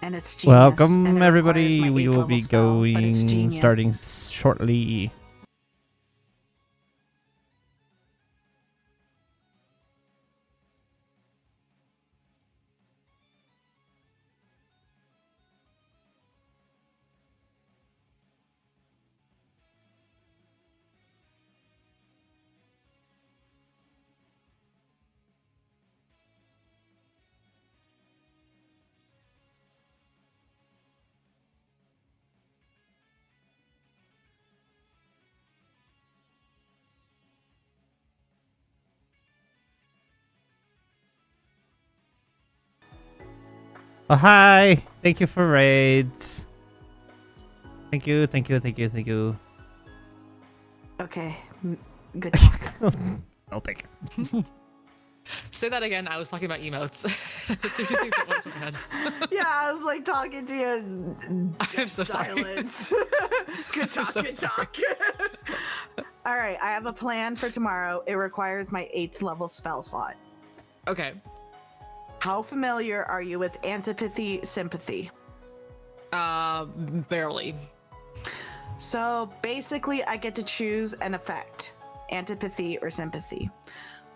and it's genius. Welcome, and it everybody. requires my We will 8th be level spell, but it's going, genius. starting shortly. Oh, hi. Thank you for raids. Thank you, thank you, thank you, thank you. Okay, good talk. I'll take it. Say that again. I was talking about emotes. There's too many things at once in my head. Yeah, I was like talking to you. I'm so Silence. Good talk, so good sorry. talk. All right, I have a plan for tomorrow. It requires my 8th level spell slot. Okay. How familiar are you with antipathy, sympathy? Barely. So basically, I get to choose an effect, antipathy or sympathy.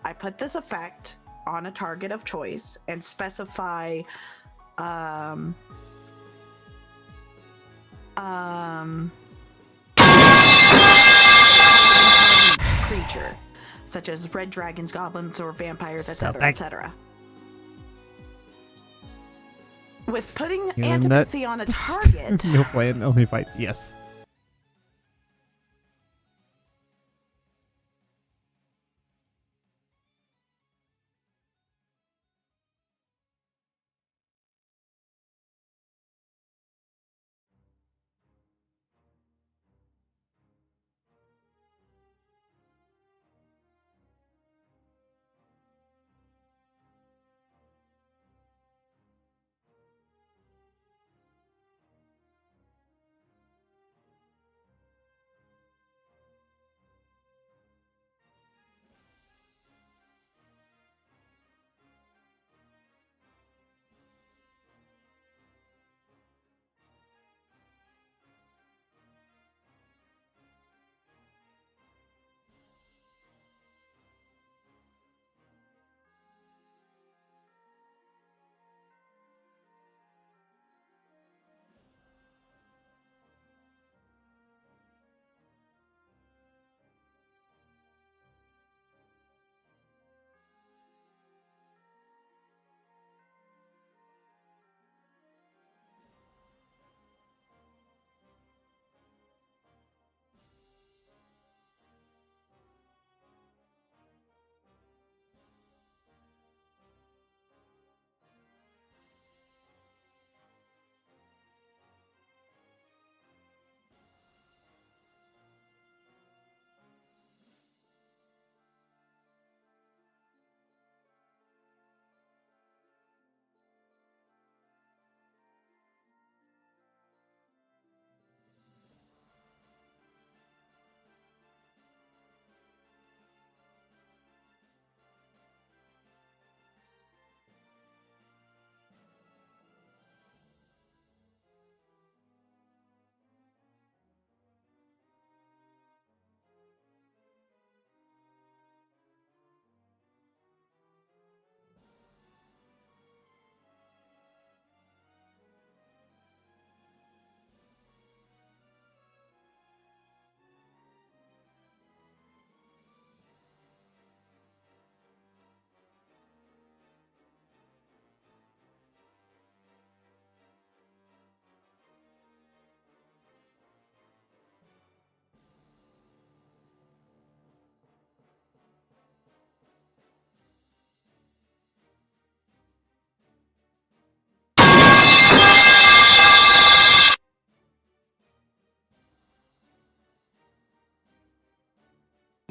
I put this effect on a target of choice and specify creature, such as red dragons, goblins, or vampires, etc., etc. With putting antipathy on a target, No plan, only fight. Yes.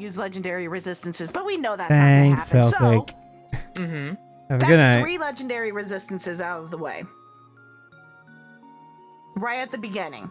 use legendary resistances, but we know that's Thanks, not going to happen. Celtic. Mm-hmm. Have a So good night. that's 3 legendary resistances out of the way. Right at the beginning.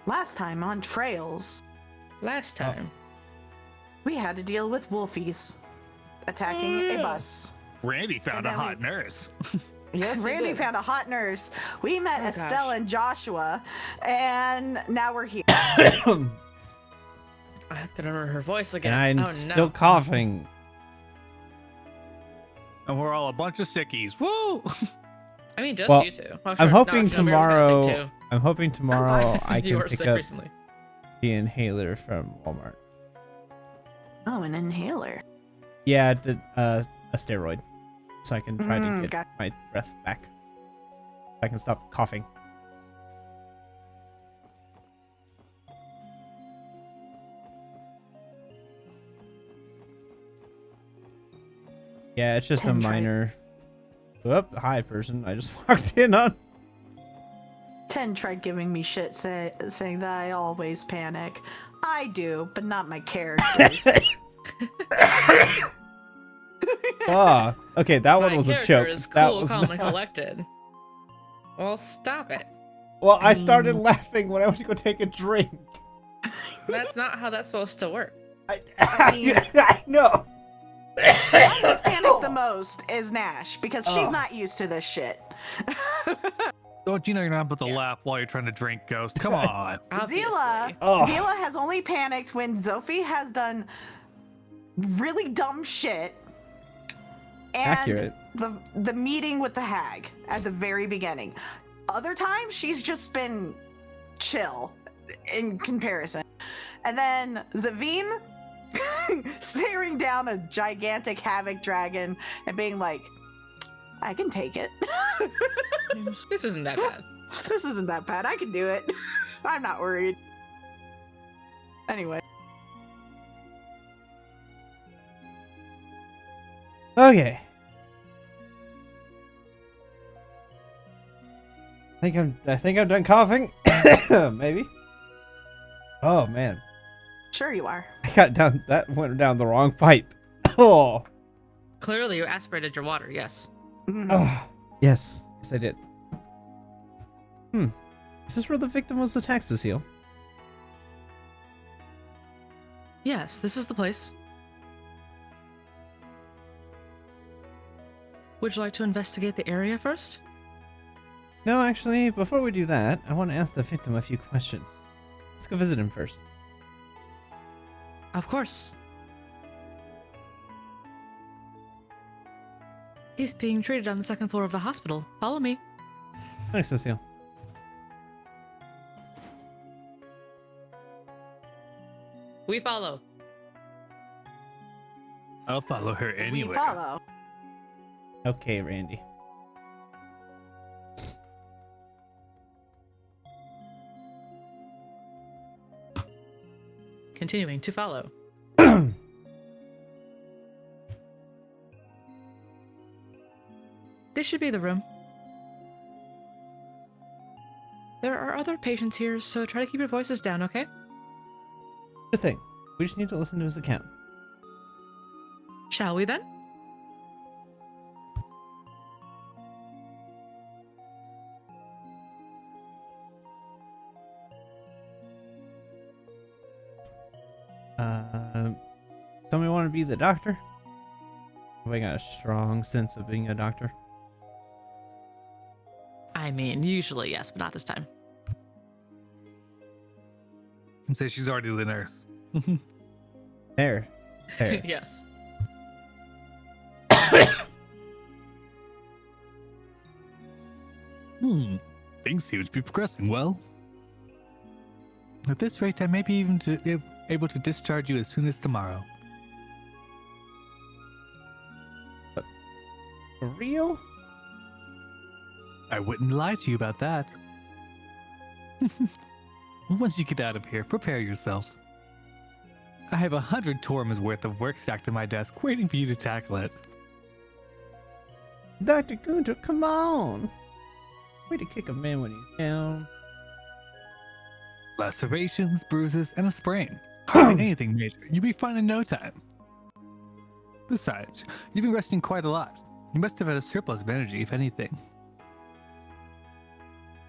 Last time on Trails, Last time. we had to deal with wolfies attacking a bus. Randy found And a then hot nurse. Yes, Randy found a hot nurse. We met Oh, Estelle gosh. and Joshua, and now we're here. And I have to remember her voice again. I'm oh still no. coughing. And we're all a bunch of sickies. Woo! I mean, just Well, you two. Oh, I'm sure. hoping no, Mira's kinda sick, tomorrow. I'm hoping tomorrow I too. You can were pick sick up recently. the inhaler from Walmart. Oh, an inhaler. Yeah, a steroid, so I can try to get got- my breath back. So I can stop coughing. Yeah, it's just a 10 try- minor. Whoop! Hi, person. I just walked in on. 10 tried giving me shit saying that I always panic. I do, but not my characters. Ah, okay, that one My was a character joke. is That cool, was calm, and not- collected. Well, stop it. Well, I started laughing when I went to go take a drink. That's not how that's supposed to work. I know. I was panicked the most is Nash because she's Oh. not used to this shit. Don't you know you're not about to Yeah. laugh while you're trying to drink, Ghost? Come on. Zila, Obviously. Oh. Zila has only panicked when Zophie has done really dumb shit. And Accurate. the meeting with the hag at the very beginning. Other times she's just been chill in comparison. And then Zavine staring down a gigantic havoc dragon and being like, I can take it. This isn't that bad. This isn't that bad. I can do it. I'm not worried. Anyway. Okay. I think I'm done coughing. Maybe. Oh man, Sure you are. I got down. That went down the wrong pipe. Oh. Clearly, you aspirated your water, yes. Mhm. Oh. Yes. Yes, I did. Is this where the victim was attacked, Cecile? Yes, this is the place. Would you like to investigate the area first? No, actually, before we do that, I want to ask the victim a few questions. Let's go visit him first. Of course. He's being treated on the second floor of the hospital. Follow me. Thanks, Cecile. We follow. I'll follow her anyway. We follow. Okay, Randy. Continuing to follow. This should be the room. There are other patients here, so try to keep your voices down, okay? Good thing. We just need to listen to his account. Shall we then? Somebody want to be the doctor? I got a strong sense of being a doctor. I mean, usually yes, but not this time. And say she's already the nurse. There. There. Yes. Things seem to be progressing well. At this rate, I may be even able to discharge you as soon as tomorrow. For real? I wouldn't lie to you about that. Once you get out of here, prepare yourself. I have 100 Torm's worth of work stacked on my desk waiting for you to tackle it. Dr. Gunter, come on! Way to kick a man when he's down. Lacerations, bruises, and a sprain. Hardly anything major. You'll be fine in no time. Besides, you've been resting quite a lot. You must have had a surplus of energy, if anything.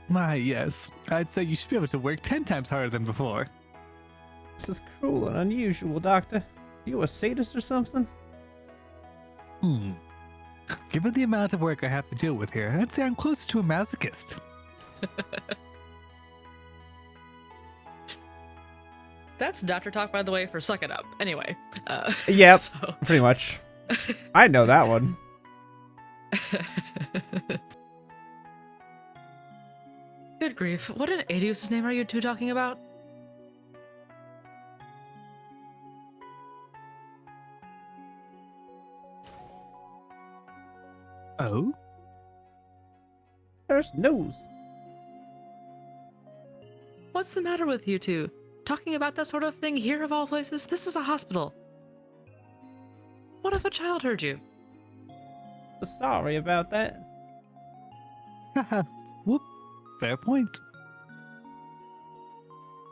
My, yes. I'd say you should be able to work 10 times harder than before. This is cruel and unusual, Doctor. Are you a sadist or something? Given the amount of work I have to deal with here, I'd say I'm closer to a masochist. That's doctor talk, by the way, for suck it up. Anyway. Yep, so- pretty much. I know that one. Good grief. What in Adios' name are you two talking about? Oh? There's news. What's the matter with you two? Talking about that sort of thing here of all places? This is a hospital. What if a child heard you? Sorry about that. Haha. Whoop. Fair point.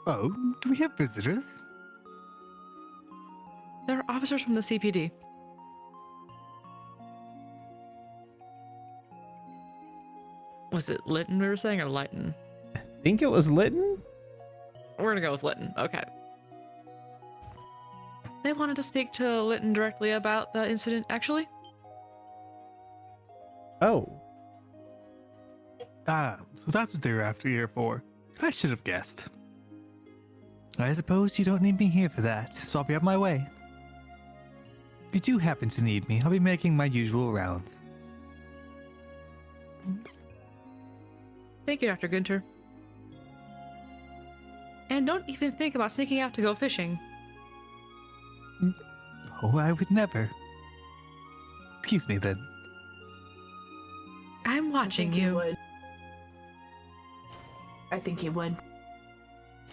Oh, do we have visitors? There are officers from the CPD. Was it Lytton we were saying, or Lighton? I think it was Lytton? We're gonna go with Lytton. Okay. They wanted to speak to Lytton directly about the incident, actually. Oh. Ah, so that's what they were after here for. I should have guessed. I suppose you don't need me here for that, so I'll be on my way. If you do happen to need me, I'll be making my usual rounds. Thank you, Dr. Gunter. And don't even think about sneaking out to go fishing. Oh, I would never. Excuse me then. I'm watching you. Would. I think he would.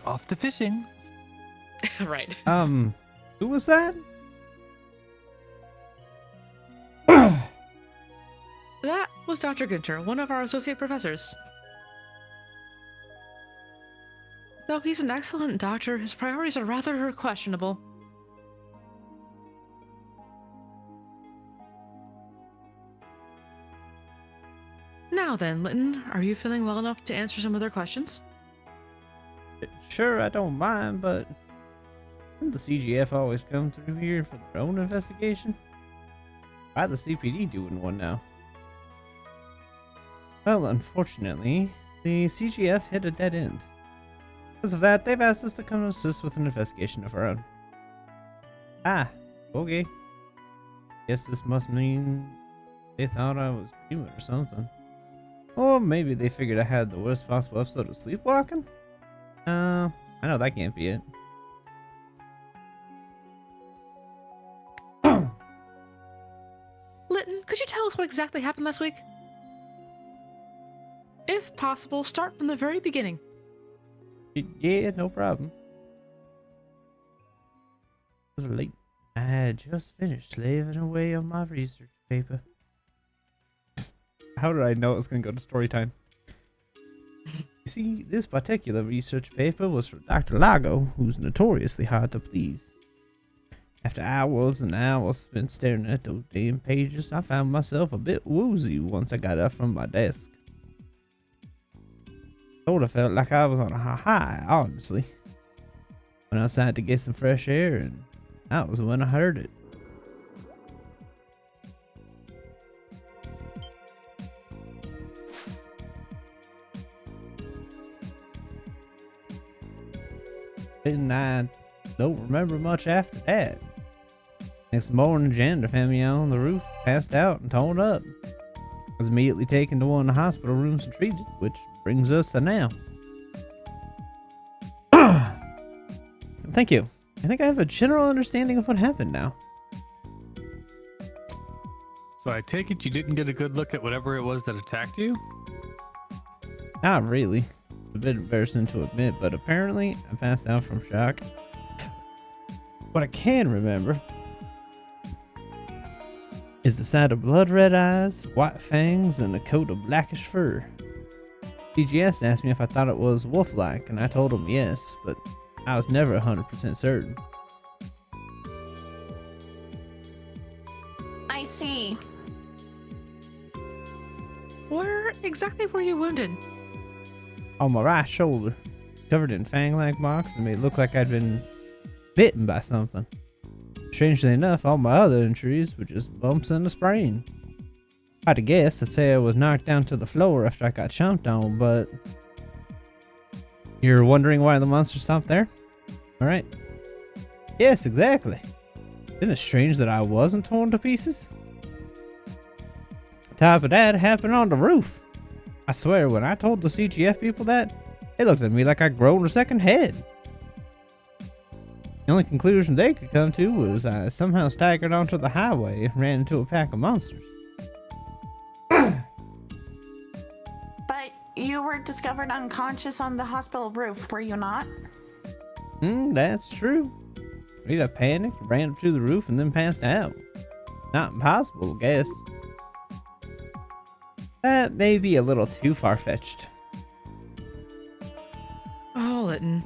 Off to fishing. Right. Who was that? That was Dr. Gunter, one of our associate professors. Though he's an excellent doctor, his priorities are rather questionable. Now then, Lytton, are you feeling well enough to answer some of their questions? Sure, I don't mind, but didn't the CGF always come through here for their own investigation? Why the CPD doing one now? Well, unfortunately, the CGF hit a dead end. Because of that, they've asked us to come assist with an investigation of our own. Ah, okay. Guess this must mean they thought I was dreaming or something. Or maybe they figured I had the worst possible episode of sleepwalking? I know that can't be it. Lytton, could you tell us what exactly happened last week? If possible, start from the very beginning. Yeah, no problem. It was late. I had just finished slaving away on my research paper. How did I know it was going to go to story time? You see, this particular research paper was for Dr. Lago, who's notoriously hard to please. After hours and hours spent staring at those damn pages, I found myself a bit woozy once I got up from my desk. Sort of felt like I was on a high, honestly. Went outside to get some fresh air, and that was when I heard it. And I don't remember much after that. Next morning, the janitor found me on the roof, passed out and torn up. I was immediately taken to one of the hospital rooms and treated, which brings us to now. Thank you. I think I have a general understanding of what happened now. So I take it you didn't get a good look at whatever it was that attacked you? Not really. A bit embarrassing to admit, but apparently I passed out from shock. What I can remember is the sight of blood red eyes, white fangs, and a coat of blackish fur. CGS asked me if I thought it was wolf-like, and I told him yes, but I was never 100% certain. I see. Where exactly were you wounded? on my right shoulder, covered in fang-like marks and made it look like I'd been bitten by something. Strangely enough, all my other injuries were just bumps and a sprain. If I had to guess, I'd say I was knocked down to the floor after I got chomped on, but... You're wondering why the monster stopped there? Alright. Yes, exactly. Isn't it strange that I wasn't torn to pieces? Top of that happened on the roof. I swear, when I told the CGF people that, they looked at me like I'd grown a second head. The only conclusion they could come to was I somehow staggered onto the highway and ran into a pack of monsters. But you were discovered unconscious on the hospital roof, were you not? That's true. I panicked, ran up to the roof, and then passed out. Not impossible, I guess. That may be a little too far-fetched. Oh, Lytton.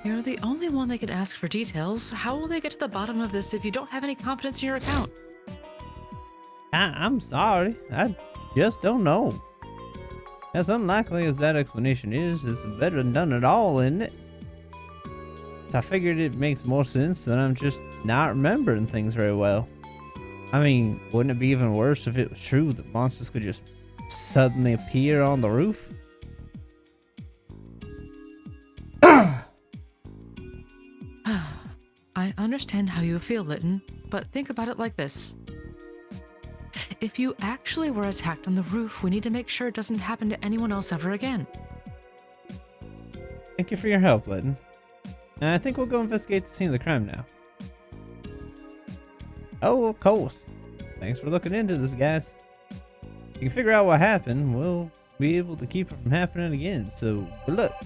You're the only one they could ask for details. How will they get to the bottom of this if you don't have any confidence in your account? I'm sorry. I just don't know. As unlikely as that explanation is, it's better than none at all, isn't it? So I figured it makes more sense that I'm just not remembering things very well. I mean, wouldn't it be even worse if it was true that monsters could just suddenly appear on the roof? I understand how you feel, Lytton, but think about it like this. If you actually were attacked on the roof, we need to make sure it doesn't happen to anyone else ever again. Thank you for your help, Lytton. I think we'll go investigate the scene of the crime now. Oh, of course. Thanks for looking into this, guys. If you can figure out what happened, we'll be able to keep it from happening again, so good luck.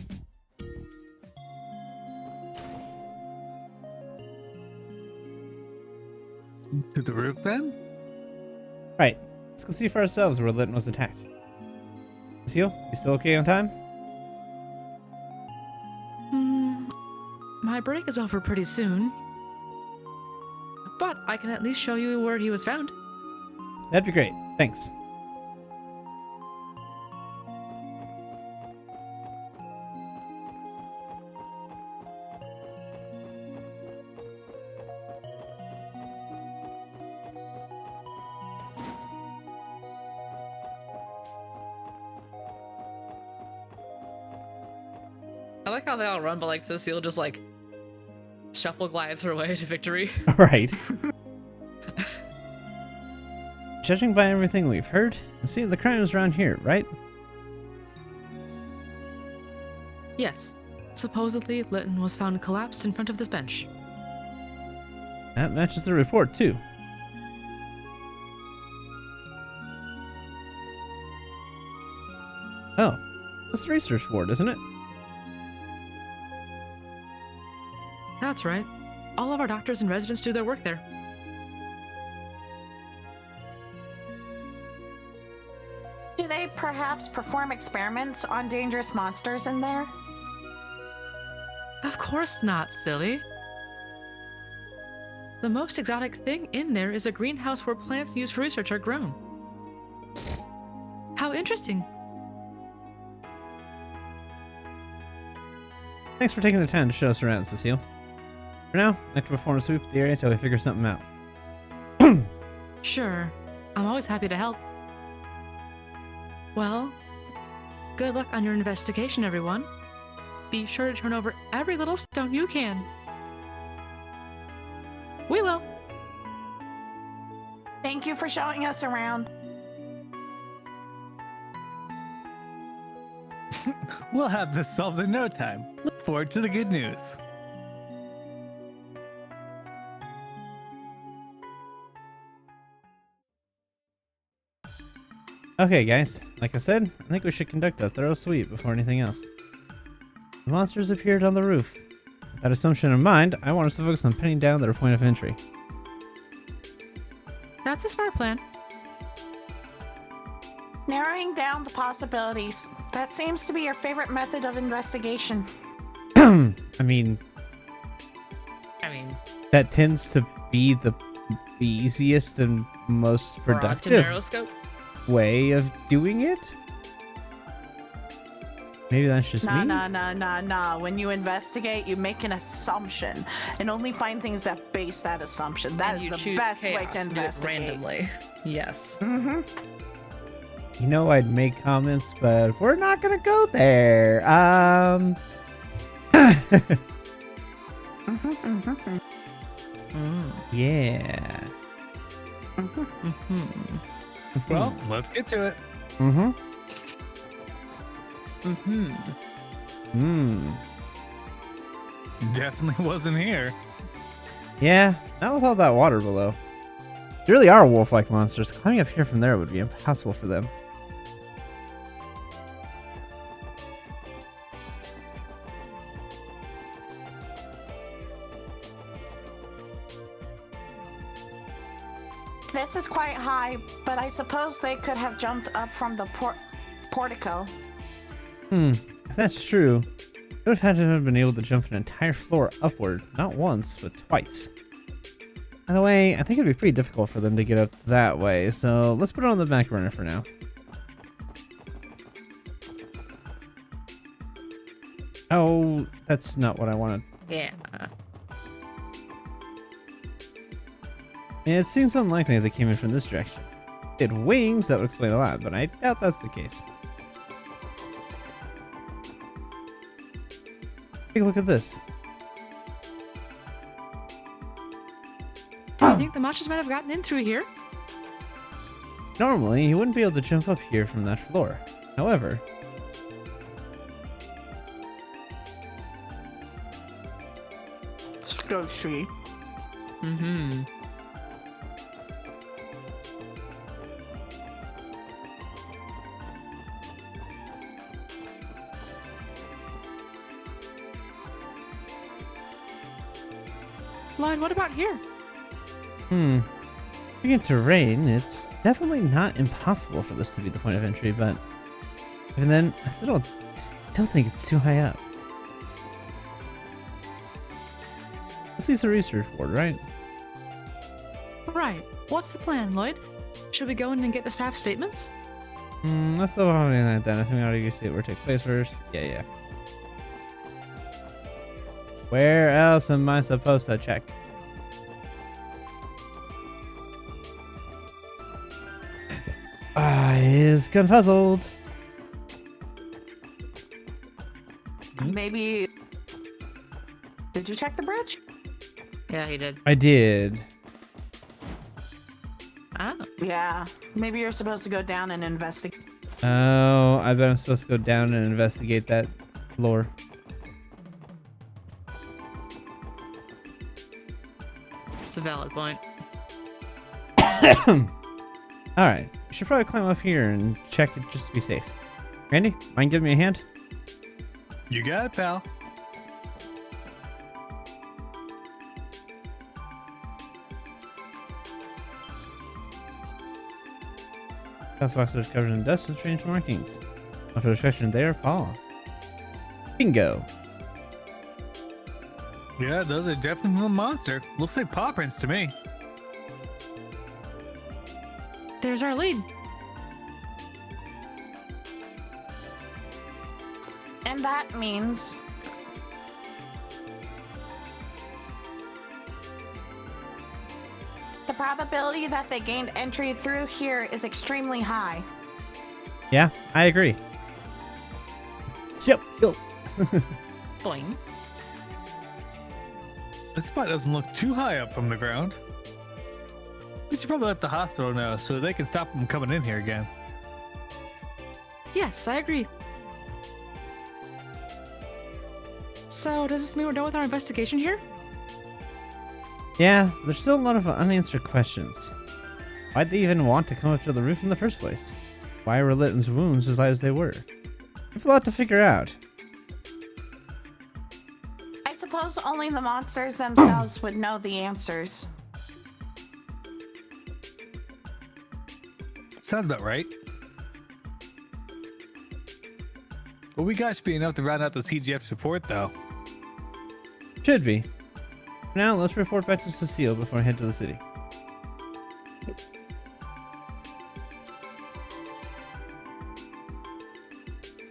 To the roof, then? Right, let's go see for ourselves where Lytton was attacked. Cecile, you still okay on time? My break is over pretty soon. But I can at least show you where he was found. That'd be great, thanks. I like how they all run, but like Cecile just like shuffle glides her way to victory. Right. Judging by everything we've heard, the scene of the crime is around here, right? Yes. Supposedly, Lytton was found collapsed in front of this bench. That matches the report, too. Oh, this is the research ward, isn't it? That's right. All of our doctors and residents do their work there. Do they perhaps perform experiments on dangerous monsters in there? Of course not, silly. The most exotic thing in there is a greenhouse where plants used for research are grown. How interesting. Thanks for taking the time to show us around, Cecile. For now, I'd like to perform a sweep of the area until we figure something out. Sure. I'm always happy to help. Well, good luck on your investigation, everyone. Be sure to turn over every little stone you can. We will. Thank you for showing us around. We'll have this solved in no time. Look forward to the good news. Okay, guys. Like I said, I think we should conduct a thorough sweep before anything else. The monsters appeared on the roof. With that assumption in mind, I want us to focus on pinning down their point of entry. That's a smart plan. Narrowing down the possibilities. That seems to be your favorite method of investigation. I mean, that tends to be the easiest and most broad to productive narrow scope. way of doing it. Maybe that's just me. Nah. When you investigate, you make an assumption and only find things that base that assumption. That And you is the choose best way chaos to do it investigate. randomly. Yes. Mm-hmm. You know, I'd make comments, but we're not gonna go there. Yeah. Well, let's get to it. Mm-hmm. Definitely wasn't here. Yeah, not with all that water below. They really are wolf-like monsters. Climbing up here from there would be impossible for them. This is quite high, but I suppose they could have jumped up from the portico. If that's true, they would have had to have been able to jump an entire floor upward, not once, but twice. By the way, I think it'd be pretty difficult for them to get up that way, so let's put it on the back burner for now. Oh, that's not what I wanted. Yeah. It seems unlikely they came in from this direction. If they had wings, that would explain a lot, but I doubt that's the case. Take a look at this. Do you think the monsters might have gotten in through here? Normally, you wouldn't be able to jump up here from that floor. However, Squishy. Lloyd, what about here? Speaking of terrain, it's definitely not impossible for this to be the point of entry, but even then, I still think it's too high up. This is a research board, right? Right. What's the plan, Lloyd? Should we go in and get the staff statements? Let's still have that done. I think we ought to see where it takes place first. Yeah. Where else am I supposed to check? I is confuzzled. Maybe. Did you check the bridge? Yeah, he did. I did. Oh. Yeah. Maybe you're supposed to go down and investigate. Oh, I bet I'm supposed to go down and investigate that floor. It's a valid point. Alright, we should probably climb up here and check it just to be safe. Randy, mind giving me a hand? You got it, pal. House boxes are covered in dust and strange markings. After inspection, they are paused. Bingo. Yeah, those are definitely a monster. Looks like paw prints to me. There's our lead. And that means. The probability that they gained entry through here is extremely high. Yeah, I agree. Yep. Boing. This spot doesn't look too high up from the ground. We should probably let the hospital know so they can stop them from coming in here again. Yes, I agree. So, does this mean we're done with our investigation here? Yeah, there's still a lot of unanswered questions. Why'd they even want to come up to the roof in the first place? Why were Litton's wounds as light as they were? There's a lot to figure out. I suppose only the monsters themselves would know the answers. Sounds about right. What we got should be enough to round out the CGF's report, though. Should be. For now, let's report back to Cecile before I head to the city.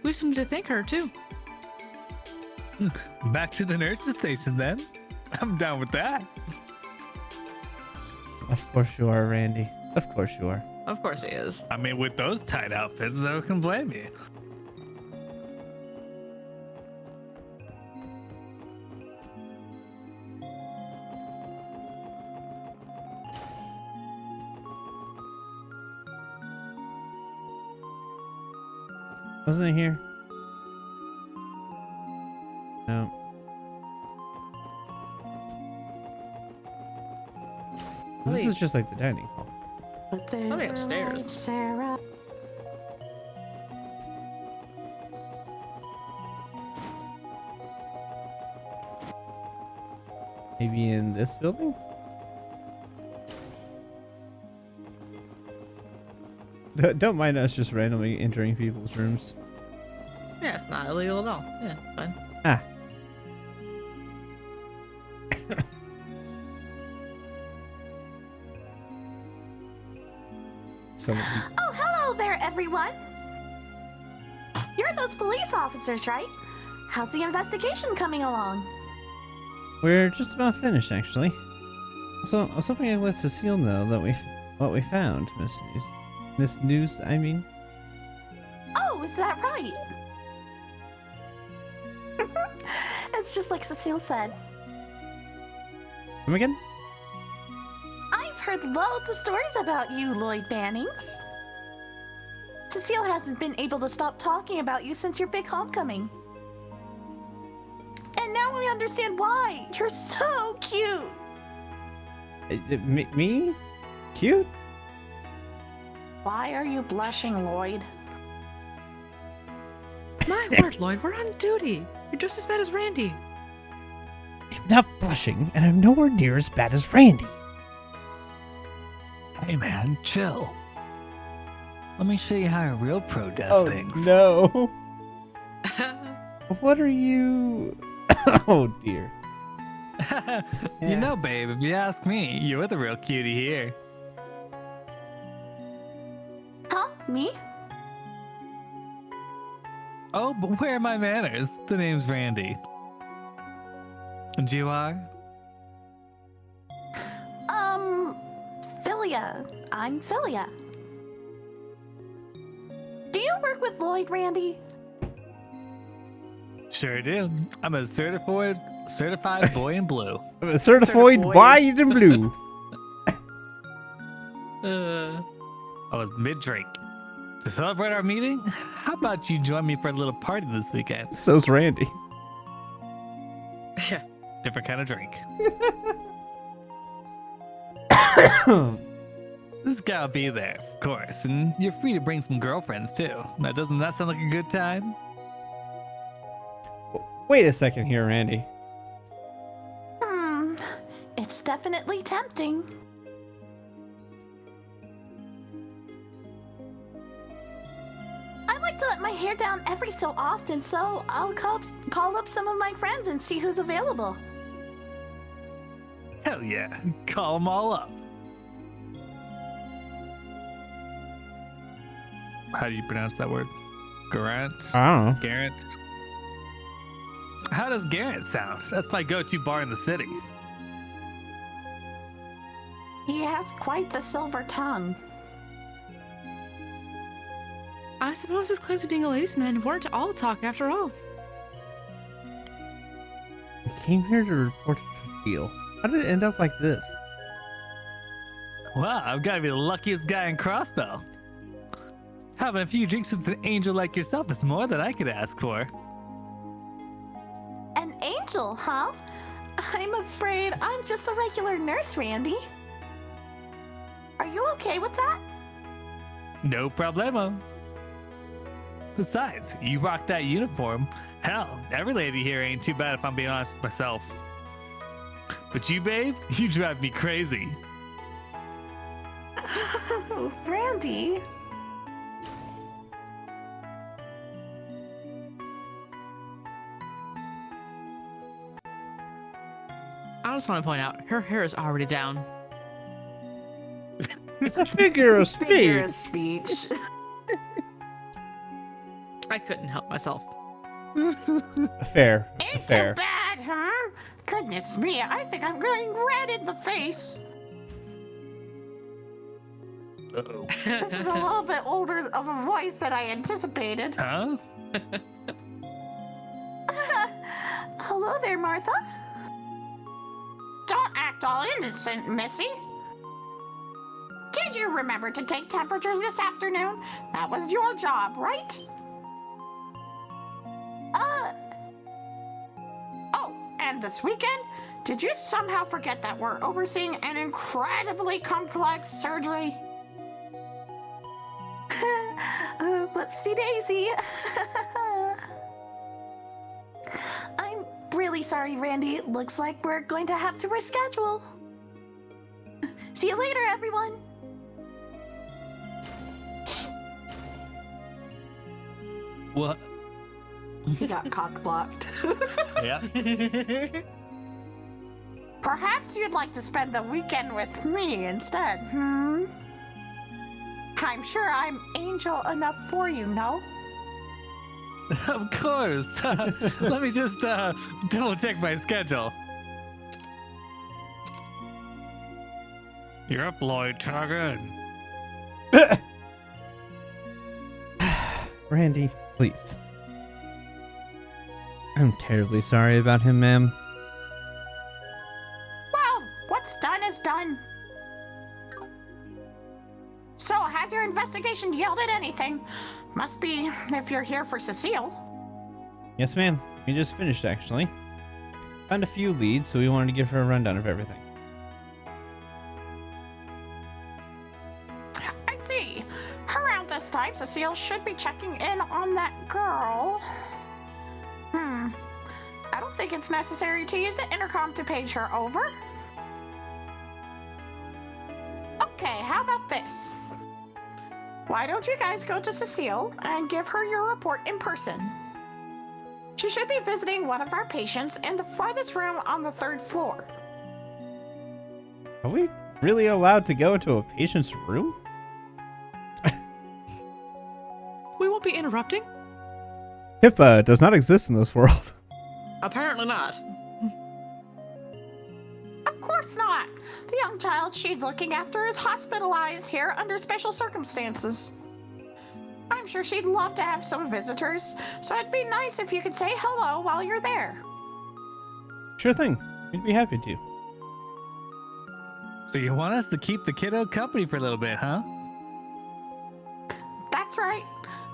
We police need to thank her, too. Back to the nurse's station then. I'm down with that. Of course you are, Randy. Of course you are. Of course he is. I mean, with those tight outfits, no one can blame you. Wasn't it here? No. This is just like the dining hall. But they Probably were upstairs. right, Sarah. Maybe in this building? Don't mind us just randomly entering people's rooms. Yeah, it's not illegal at all. Yeah, fine. Ah. Someone. Oh, hello there, everyone. You're those police officers, right? How's the investigation coming along? We're just about finished, actually. So I was hoping I'd let Cecile know that what we found, Miss News. I mean. Oh, is that right? It's just like Cecile said. Come again? I've heard loads of stories about you, Lloyd Bannings. Cecile hasn't been able to stop talking about you since your big homecoming. And now we understand why. You're so cute. Me? Cute? Why are you blushing, Lloyd? My word, Lloyd, we're on duty. You're just as bad as Randy. I'm not blushing, and I'm nowhere near as bad as Randy. Hey man, chill. Let me show you how a real pro does things. No. What are you? Oh dear. You know, babe, if you ask me, you're the real cutie here. Huh? Me? Oh, but where are my manners? The name's Randy. And you are? Philia. I'm Philia. Do you work with Lloyd, Randy? Sure do. I'm a certified boy in blue. I'm a certified white and blue. I was mid-drink. To celebrate our meeting, how about you join me for a little party this weekend? So's Randy. Yeah. Different kind of drink. This guy will be there, of course, and you're free to bring some girlfriends too. Now, doesn't that sound like a good time? Wait a second here, Randy. It's definitely tempting. I like to let my hair down every so often, so I'll call up some of my friends and see who's available. Hell yeah, call them all up. How do you pronounce that word? Garant? I don't know. Garant? How does Garant sound? That's my go-to bar in the city. He has quite the silver tongue. I suppose his claims of being a ladies' man weren't all talk after all. I came here to report to Cecile. How did it end up like this? Wow, I've got to be the luckiest guy in Crossbell. Having a few drinks with an angel like yourself is more than I could ask for. An angel, huh? I'm afraid I'm just a regular nurse, Randy. Are you okay with that? No problemo. Besides, you rock that uniform. Hell, every lady here ain't too bad if I'm being honest with myself. But you, babe, you drive me crazy. Randy. I just want to point out, her hair is already down. It's a figure of speech. Figure of speech. I couldn't help myself. Fair. Ain't Fair. too bad, huh? Goodness me, I think I'm going red in the face. Uh-oh. This is a little bit older of a voice than I anticipated. Huh? Hello there, Martha. Don't act all innocent, Missy. Did you remember to take temperatures this afternoon? That was your job, right? Oh, and this weekend, did you somehow forget that we're overseeing an incredibly complex surgery? Whoopsie daisy. I'm really sorry, Randy. Looks like we're going to have to reschedule. See you later, everyone. What? He got cock blocked. Yeah. Perhaps you'd like to spend the weekend with me instead, hmm? I'm sure I'm angel enough for you, no? Of course. Let me just double check my schedule. You're up, Lloyd Target. Randy, please. I'm terribly sorry about him, ma'am. Well, what's done is done. So, has your investigation yielded anything? Must be if you're here for Cecile. Yes, ma'am. We just finished, actually. Found a few leads, so we wanted to give her a rundown of everything. I see. Around this time, Cecile should be checking in on that girl. I don't think it's necessary to use the intercom to page her over. Okay, how about this? Why don't you guys go to Cecile and give her your report in person? She should be visiting one of our patients in the farthest room on the 3rd floor. Are we really allowed to go into a patient's room? We won't be interrupting? HIPAA does not exist in this world. Apparently not. Of course not. The young child she's looking after is hospitalized here under special circumstances. I'm sure she'd love to have some visitors, so it'd be nice if you could say hello while you're there. Sure thing. We'd be happy to. So you want us to keep the kiddo company for a little bit, huh? That's right.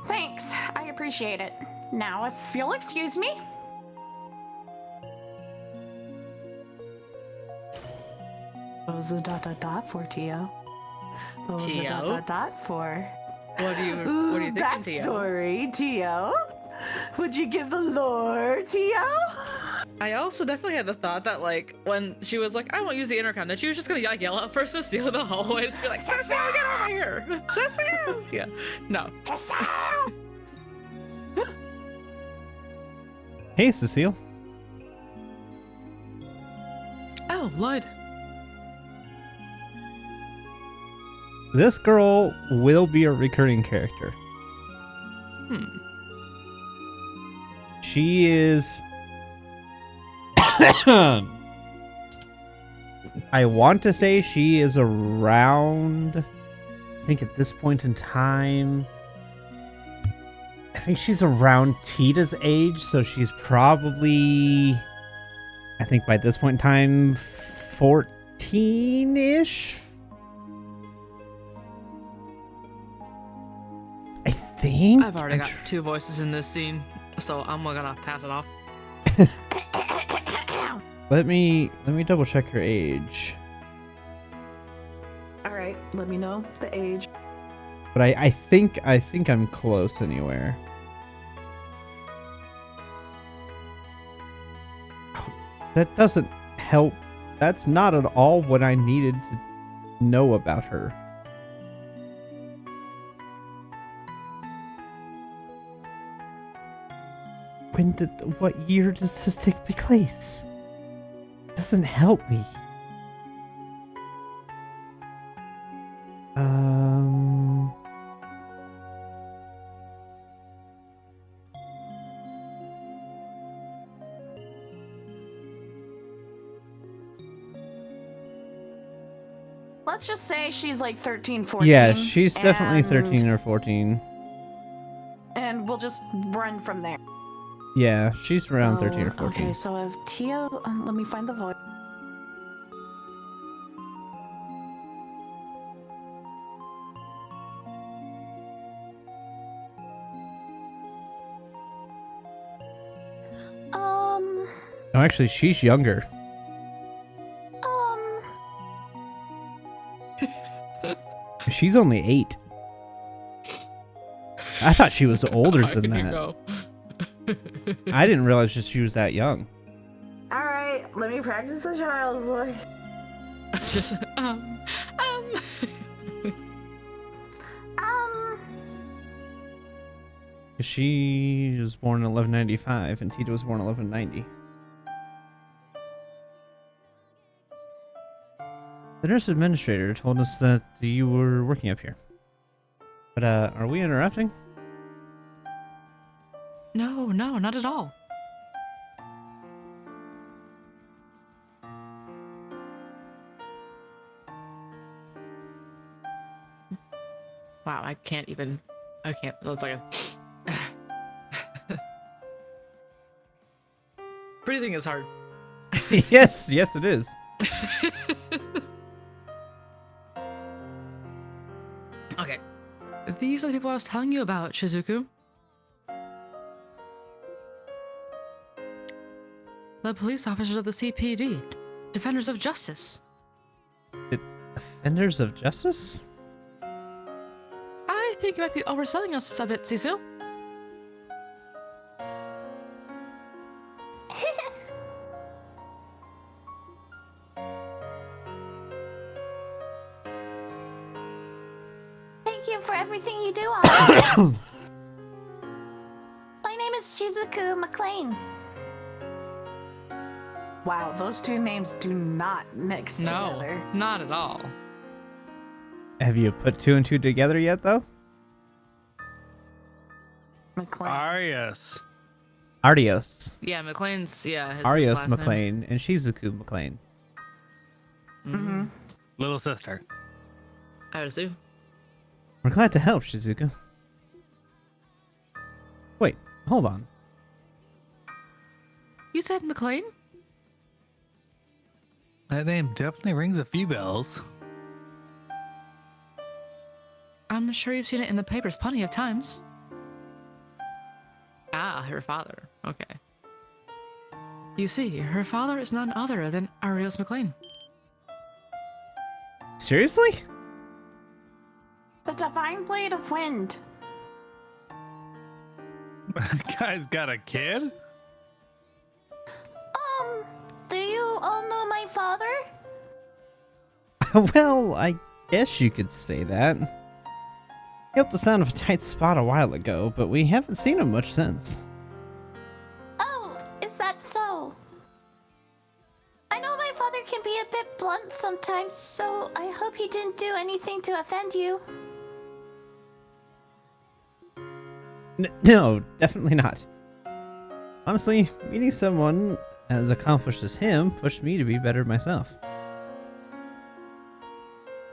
Thanks. I appreciate it. Now, if you'll excuse me. What was the ... for, Tio? What was the ... Tio? for? What are you thinking, Tio? Backstory, Tio. Would you give the lore, Tio? I also definitely had the thought that, like, when she was like, I won't use the intercom, that she was just gonna yell out for Cecile in the hallway, just be like, Cecile, get over here! Cecile! Yeah. No. Cecile! Hey, Cecile. Oh, Lloyd. This girl will be a recurring character. She is... I want to say she is around... I think at this point in time... I think she's around Tita's age, so she's probably... I think by this point in time, 14-ish? I think. I've already got 2 voices in this scene, so I'm gonna pass it off. Let me double check her age. All right, let me know the age. But I think I'm close anywhere. Oh, that doesn't help. That's not at all what I needed to know about her. What year does this take place? Doesn't help me. let's just say she's like 13, 14. Yeah, she's definitely and- 13 or 14. And we'll just run from there. Yeah, she's around 13 or Oh, 14. Okay, so if Tio, let me find the voice. No, actually, she's younger. She's only 8. I thought she was older How than could you that. go? I didn't realize that she was that young. All right, let me practice a child voice. Just, Um, 'Cause she was born in 1195 and Tita was born in 1190. The nurse administrator told us that you were working up here. But, are we interrupting? no, not at all. Wow, I can't. One second. Breathing is hard. yes, it is. Okay. These are the people I was telling you about, Shizuku. The police officers of the CPD. Defenders of justice. Defenders of justice? I think you might be overselling us a bit, Cecil. Thank you for everything you do, officers. My name is Shizuku McLean. Wow, those two names do not mix together. No, not at all. Have you put 2 and 2 together yet, though? McLean. Arias. Arios. Yeah, McLean's, his Arios last name. McLean and Shizuku McLean. Mm-hmm. Little sister. I would assume. We're glad to help, Shizuku. Wait, hold on. You said McLean? That name definitely rings a few bells. I'm sure you've seen it in the papers plenty of times. Ah, her father. Okay. You see, her father is none other than Arios McLean. Seriously? The Divine Blade of Wind. Guy's got a kid? Do you all know my father? Well, I guess you could say that. He helped us out of a tight spot a while ago, but we haven't seen him much since. Oh, is that so? I know my father can be a bit blunt sometimes, so I hope he didn't do anything to offend you. No, definitely not. Honestly, meeting someone as accomplished as him pushed me to be better myself.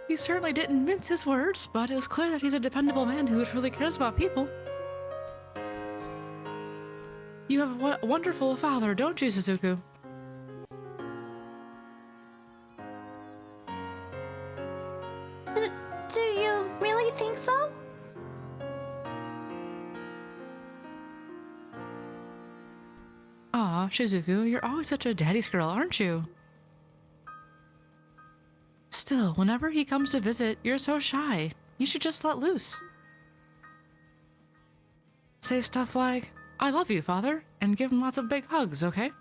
He certainly didn't mince his words, but it was clear that he's a dependable man who truly cares about people. You have a wonderful father, don't you, Suzuku? Do you really think so? Aw, Shizuku, you're always such a daddy's girl, aren't you? Still, whenever he comes to visit, you're so shy. You should just let loose. Say stuff like, I love you, father, and give him lots of big hugs, okay?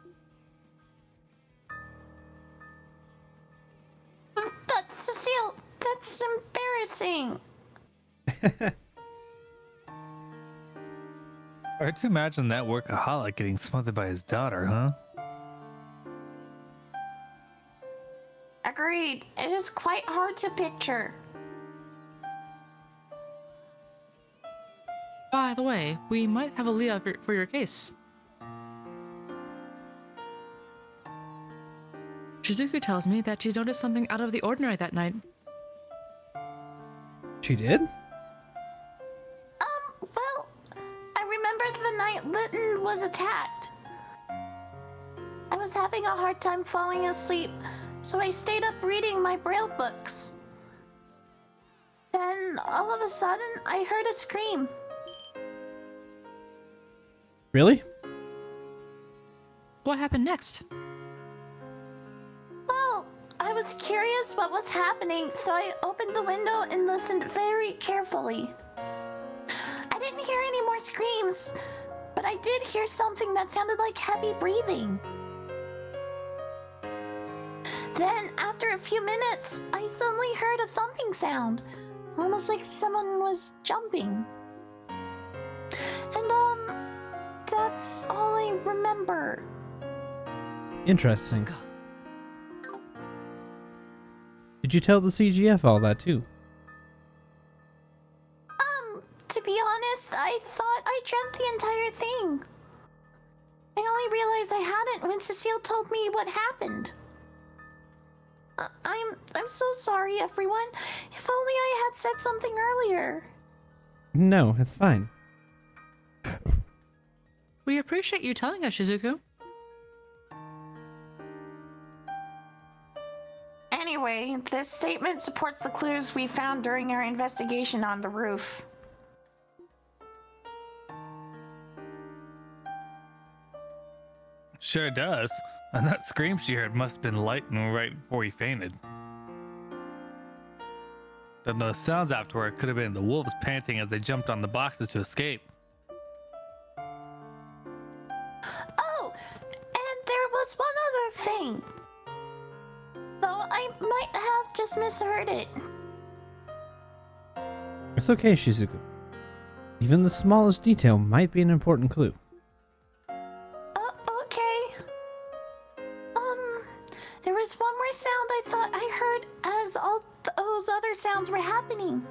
But Cecile, that's embarrassing. Hard to imagine that workaholic getting smothered by his daughter, huh? Agreed. It is quite hard to picture. By the way, we might have a lead for your case. Shizuku tells me that she's noticed something out of the ordinary that night. She did? Well, I remember the night Lytton was attacked. I was having a hard time falling asleep, so I stayed up reading my braille books. Then, all of a sudden, I heard a scream. Really? What happened next? Well, I was curious what was happening, so I opened the window and listened very carefully. I didn't hear any more screams, but I did hear something that sounded like heavy breathing. Then, after a few minutes, I suddenly heard a thumping sound, almost like someone was jumping. And, that's all I remember. Interesting. Did you tell the CGF all that too? To be honest, I thought I dreamt the entire thing. I only realized I hadn't when Cecile told me what happened. I'm so sorry, everyone. If only I had said something earlier. No, it's fine. We appreciate you telling us, Shizuku. Anyway, this statement supports the clues we found during our investigation on the roof. Sure does. And that scream she heard must have been lightning right before he fainted. Then those sounds afterward could have been the wolves panting as they jumped on the boxes to escape. Oh, and there was one other thing. Though I might have just misheard it. It's okay, Shizuku. Even the smallest detail might be an important clue. Okay. There was one more sound I thought I heard as all those other sounds were happening.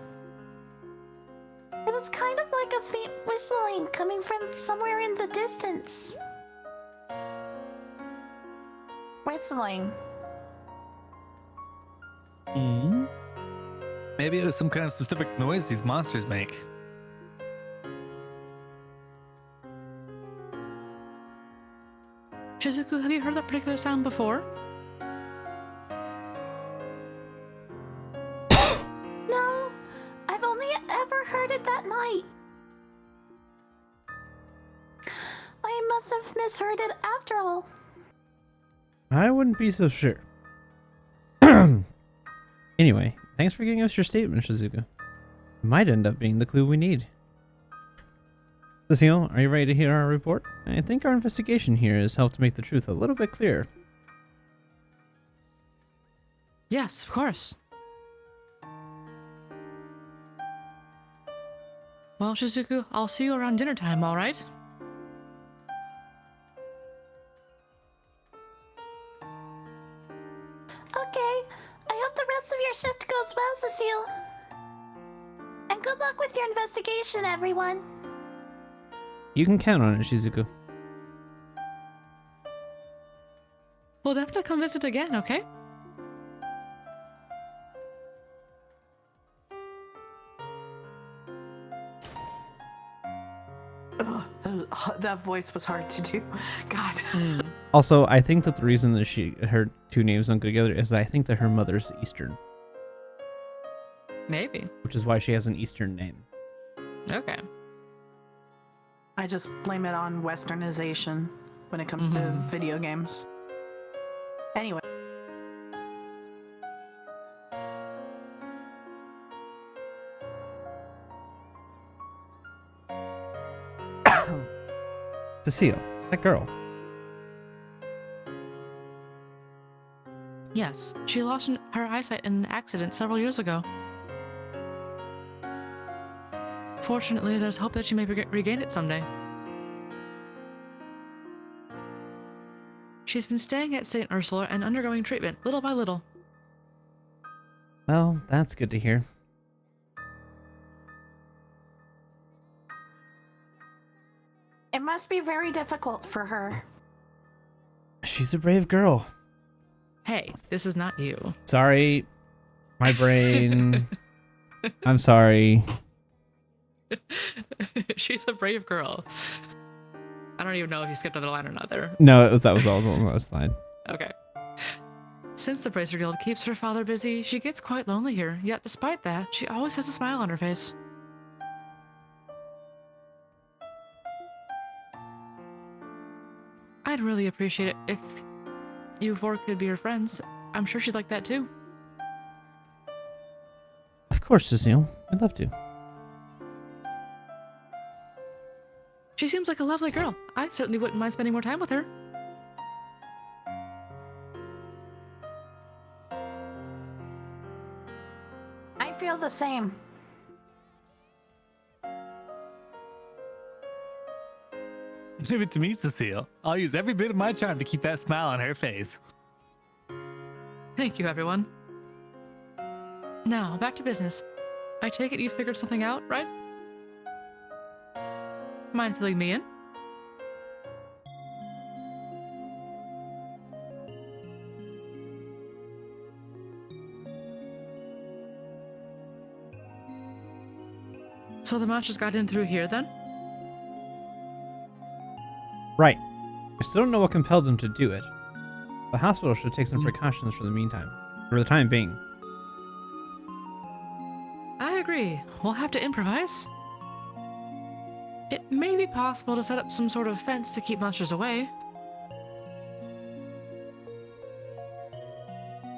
It was kind of like a faint whistling coming from somewhere in the distance. Whistling. Maybe it was some kind of specific noise these monsters make. Shizuku, have you heard that particular sound before? No, I've only ever heard it that night. I must have misheard it after all. I wouldn't be so sure. Anyway, thanks for giving us your statement, Shizuku. It might end up being the clue we need. Cecile, are you ready to hear our report? I think our investigation here has helped make the truth a little bit clearer. Yes, of course. Well, Shizuku, I'll see you around dinner time, alright? Okay, I hope the rest of your shift goes well, Cecile. And good luck with your investigation, everyone. You can count on it, Shizuku. We'll definitely come visit again, okay? That voice was hard to do. God. Also, I think that the reason that her two names don't go together is I think that her mother's Eastern, Maybe. which is why she has an Eastern name. Okay. I just blame it on westernization when it comes to video games. Anyway. Cecile, that girl. Yes, she lost her eyesight in an accident several years ago. Fortunately, there's hope that she may regain it someday. She's been staying at St. Ursula and undergoing treatment, little by little. Well, that's good to hear. It must be very difficult for her. She's a brave girl. Hey, this is not you. Sorry, my brain. I'm sorry. She's a brave girl. I don't even know if you skipped another line or not there. No, that was all on the last line. Okay. Since the Bracer Guild keeps her father busy, she gets quite lonely here. Yet despite that, she always has a smile on her face. I'd really appreciate it if you four could be her friends. I'm sure she'd like that too. Of course, Cecile. I'd love to. She seems like a lovely girl. I certainly wouldn't mind spending more time with her. I feel the same. Leave it to me, Cecile. I'll use every bit of my charm to keep that smile on her face. Thank you, everyone. Now, back to business. I take it you figured something out, right? Mind filling me in? So the monsters got in through here then? Right. I still don't know what compelled them to do it. The hospital should take some precautions for the meantime. For the time being. I agree. We'll have to improvise. It may be possible to set up some sort of fence to keep monsters away.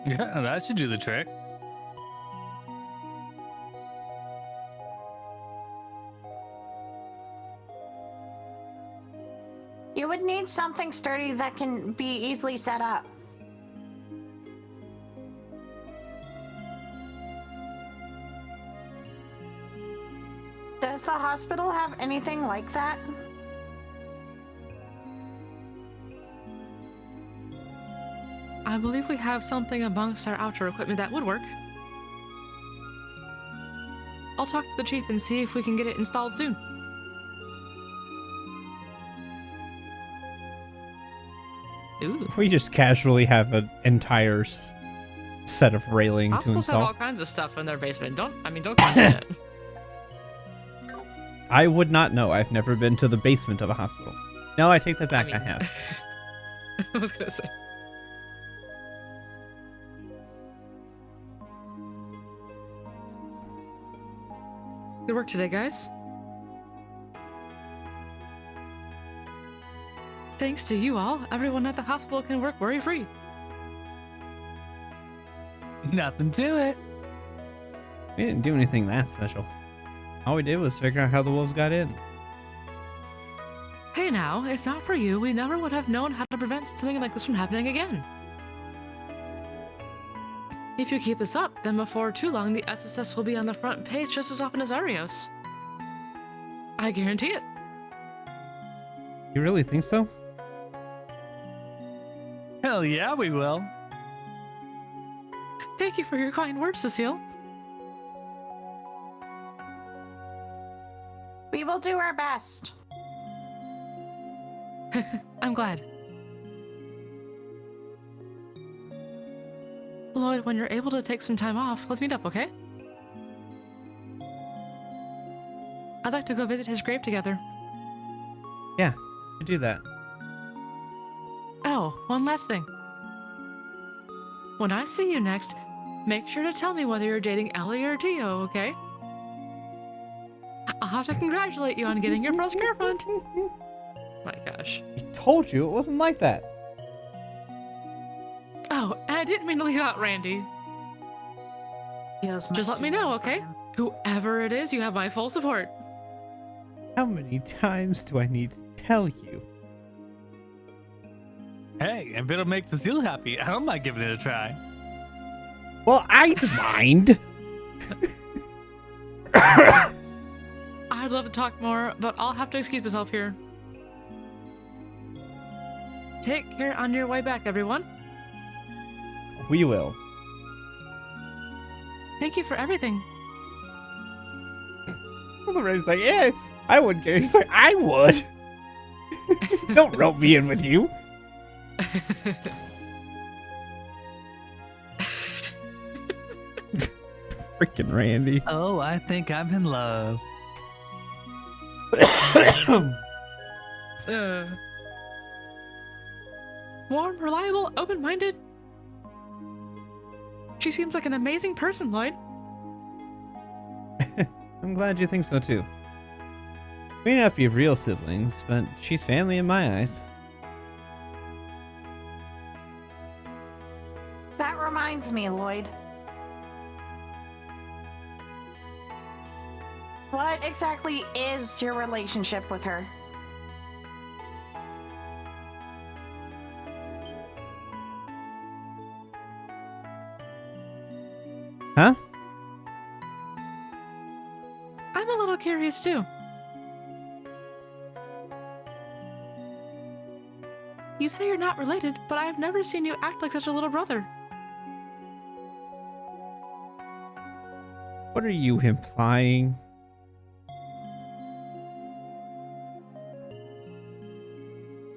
Yeah, that should do the trick. You would need something sturdy that can be easily set up. Does the hospital have anything like that? I believe we have something amongst our outdoor equipment that would work. I'll talk to the chief and see if we can get it installed soon. Ooh. We just casually have an entire set of railing to Hospitals have install. all kinds of stuff in their basement. Don't question it. I would not know. I've never been to the basement of a hospital. No, I take that back. I mean- have. I was gonna say. Good work today, guys. Thanks to you all, everyone at the hospital can work worry-free. Nothing to it. We didn't do anything that special. All we did was figure out how the wolves got in. Hey now, if not for you, we never would have known how to prevent something like this from happening again. If you keep this up, then before too long the SSS will be on the front page just as often as Arios. I guarantee it. You really think so? Hell yeah, we will. Thank you for your kind words, Cecile. We will do our best. I'm glad. Lloyd, when you're able to take some time off, let's meet up, okay? I'd like to go visit his grave together. Yeah, we do that. Oh, one last thing. When I see you next, make sure to tell me whether you're dating Ellie or Dio, okay? I'll have to congratulate you on getting your first girlfriend. My gosh. I told you it wasn't like that. Oh, and I didn't mean to leave out Randy. Just let me know, okay? Whoever it is, you have my full support. How many times do I need to tell you? Hey, if it'll make Cecile happy, I don't mind giving it a try. Well, I'd mind. I'd love to talk more, but I'll have to excuse myself here. Take care on your way back, everyone. We will. Thank you for everything. Well, Ray's like, yeah, I wouldn't care. He's like, I would. Don't rope me in with you. Freaking Randy. Oh, I think I'm in love. Warm, reliable, open-minded. She seems like an amazing person, Lloyd. I'm glad you think so too. We may not be real siblings, but she's family in my eyes. That reminds me, Lloyd. What exactly is your relationship with her? Huh? I'm a little curious too. You say you're not related, but I've never seen you act like such a little brother. What are you implying?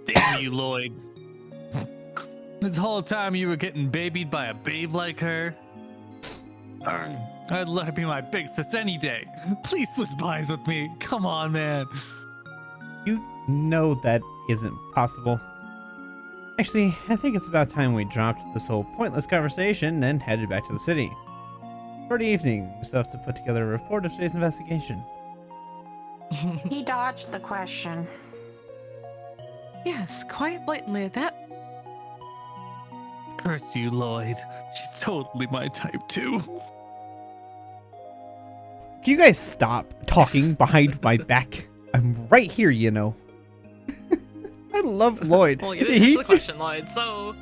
Damn you, Lloyd. This whole time you were getting babied by a babe like her. I'd let her be my big sis any day. Please switch bodies with me. Come on, man. You know that isn't possible. Actually, I think it's about time we dropped this whole pointless conversation and headed back to the city. For the evening, we still have to put together a report of today's investigation. He dodged the question. Yes, quite blatantly at that. Curse you, Lloyd. She's totally my type, too. Can you guys stop talking behind my back? I'm right here, you know. I love Lloyd. Well, you didn't answer the question, Lloyd, so...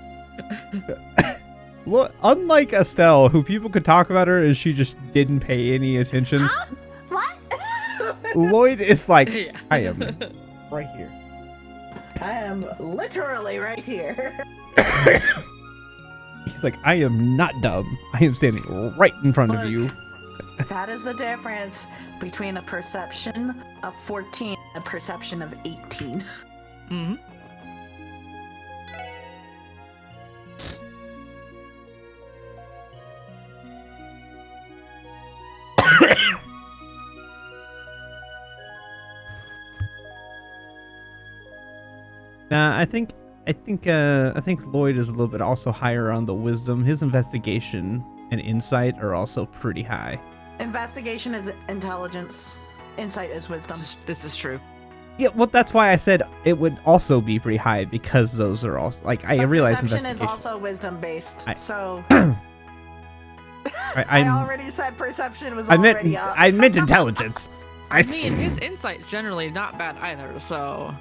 Unlike Estelle, who people could talk about her and she just didn't pay any attention, Huh? What? Lloyd is like, Yeah. I am right here. I am literally right here. He's like, I am not dumb. I am standing right in front of Look. you. That is the difference between a perception of 14 and a perception of 18. Mm-hmm. Nah, I think Lloyd is a little bit also higher on the wisdom. His investigation and insight are also pretty high. Investigation is intelligence. Insight is wisdom. This is true. Yeah, well, that's why I said it would also be pretty high because those are also like I But realize perception is investigation. also wisdom based. So I I already said perception was meant already up. I meant intelligence. I mean, his insight's generally not bad either, so...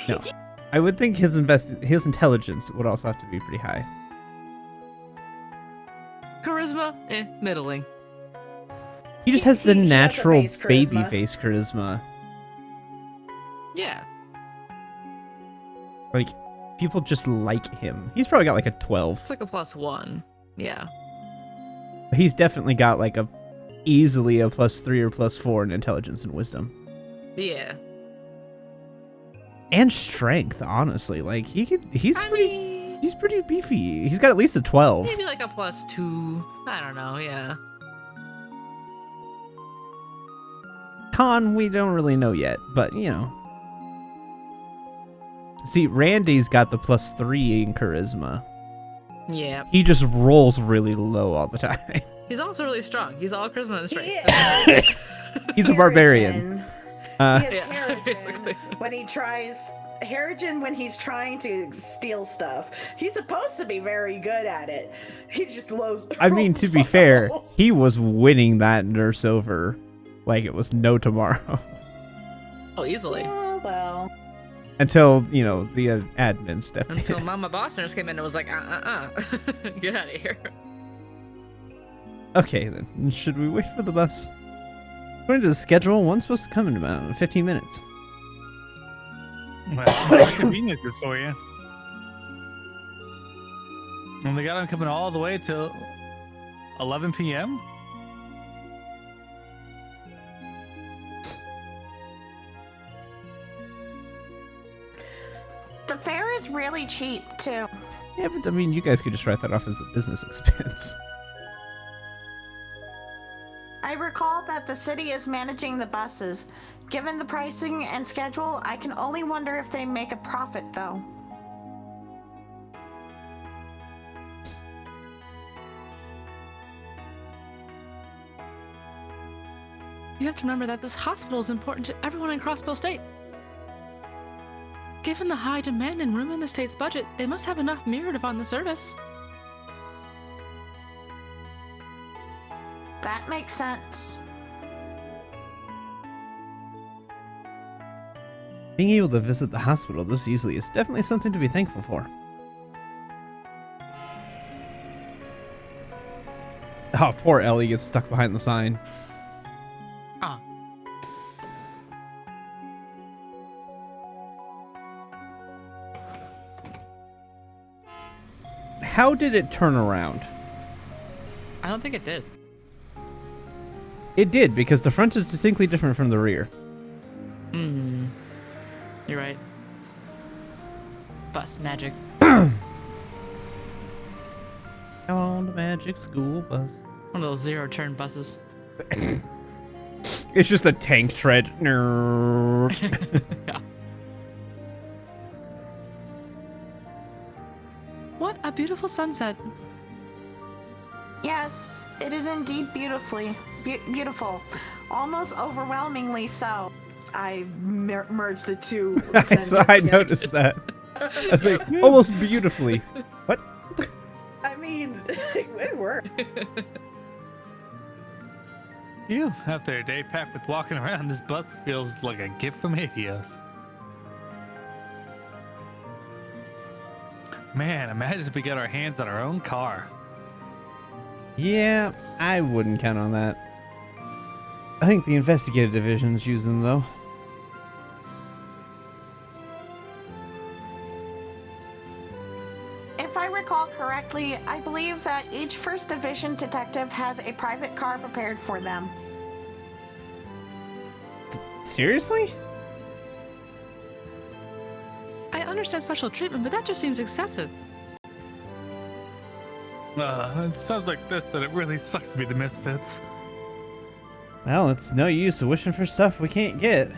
No, I would think his intelligence would also have to be pretty high. Charisma, middling. He just has the He has a natural base baby charisma. face charisma. Yeah. Like people just like him. He's probably got like a 12. It's like a +1. Yeah. He's definitely got like a easily a +3 or +4 in intelligence and wisdom. Yeah. And strength, honestly. Like he's I pretty mean, he's pretty beefy. He's got at least a 12. maybe like a +2. I don't know, yeah. Con, we don't really know yet, but you know. See, Randy's got the +3 in charisma. Yeah. He just rolls really low all the time. He's also really strong. He's all charisma and strength. He He's a barbarian. He is Yeah, Harrigan basically. when he tries Harrigan when he's trying to steal stuff. He's supposed to be very good at it. He's just low. I mean, rolls to be low. fair, he was winning that nurse over like it was no tomorrow. Oh, easily. Oh, well. Until, you know, the admin stepped Until in. Mama Boss Nurse came in and was like, get out of here. Okay, then. Should we wait for the bus? According to the schedule, one's supposed to come in about 15 minutes. Well, what convenience is for you. And they got him coming all the way till 11 p.m. The fare is really cheap too. Yeah, but I mean, you guys could just write that off as a business expense. I recall that the city is managing the buses. Given the pricing and schedule, I can only wonder if they make a profit, though. You have to remember that this hospital is important to everyone in Crossbill State. Given the high demand and room in the state's budget, they must have enough mirror to fund the service. That makes sense. Being able to visit the hospital this easily is definitely something to be thankful for. Oh, poor Ellie gets stuck behind the sign. Ah. How did it turn around? I don't think it did. It did, because the front is distinctly different from the rear. Hmm. You're right. Bus magic. Come on, the magic school bus. One of those zero-turn buses. It's just a tank tread. Nerd. Yeah. What a beautiful sunset. Yes, it is indeed beautiful. Almost overwhelmingly so. I merged the two sentences. I noticed that. I was like, almost beautifully. What? I mean, it worked. You, after a day packed with walking around, this bus feels like a gift from Helios. Man, imagine if we got our hands on our own car. Yeah, I wouldn't count on that. I think the investigative division's using them, though. If I recall correctly, I believe that each First Division detective has a private car prepared for them. Seriously? I understand special treatment, but that just seems excessive. It sounds like this that it really sucks to be the misfits. Well, it's no use of wishing for stuff we can't get.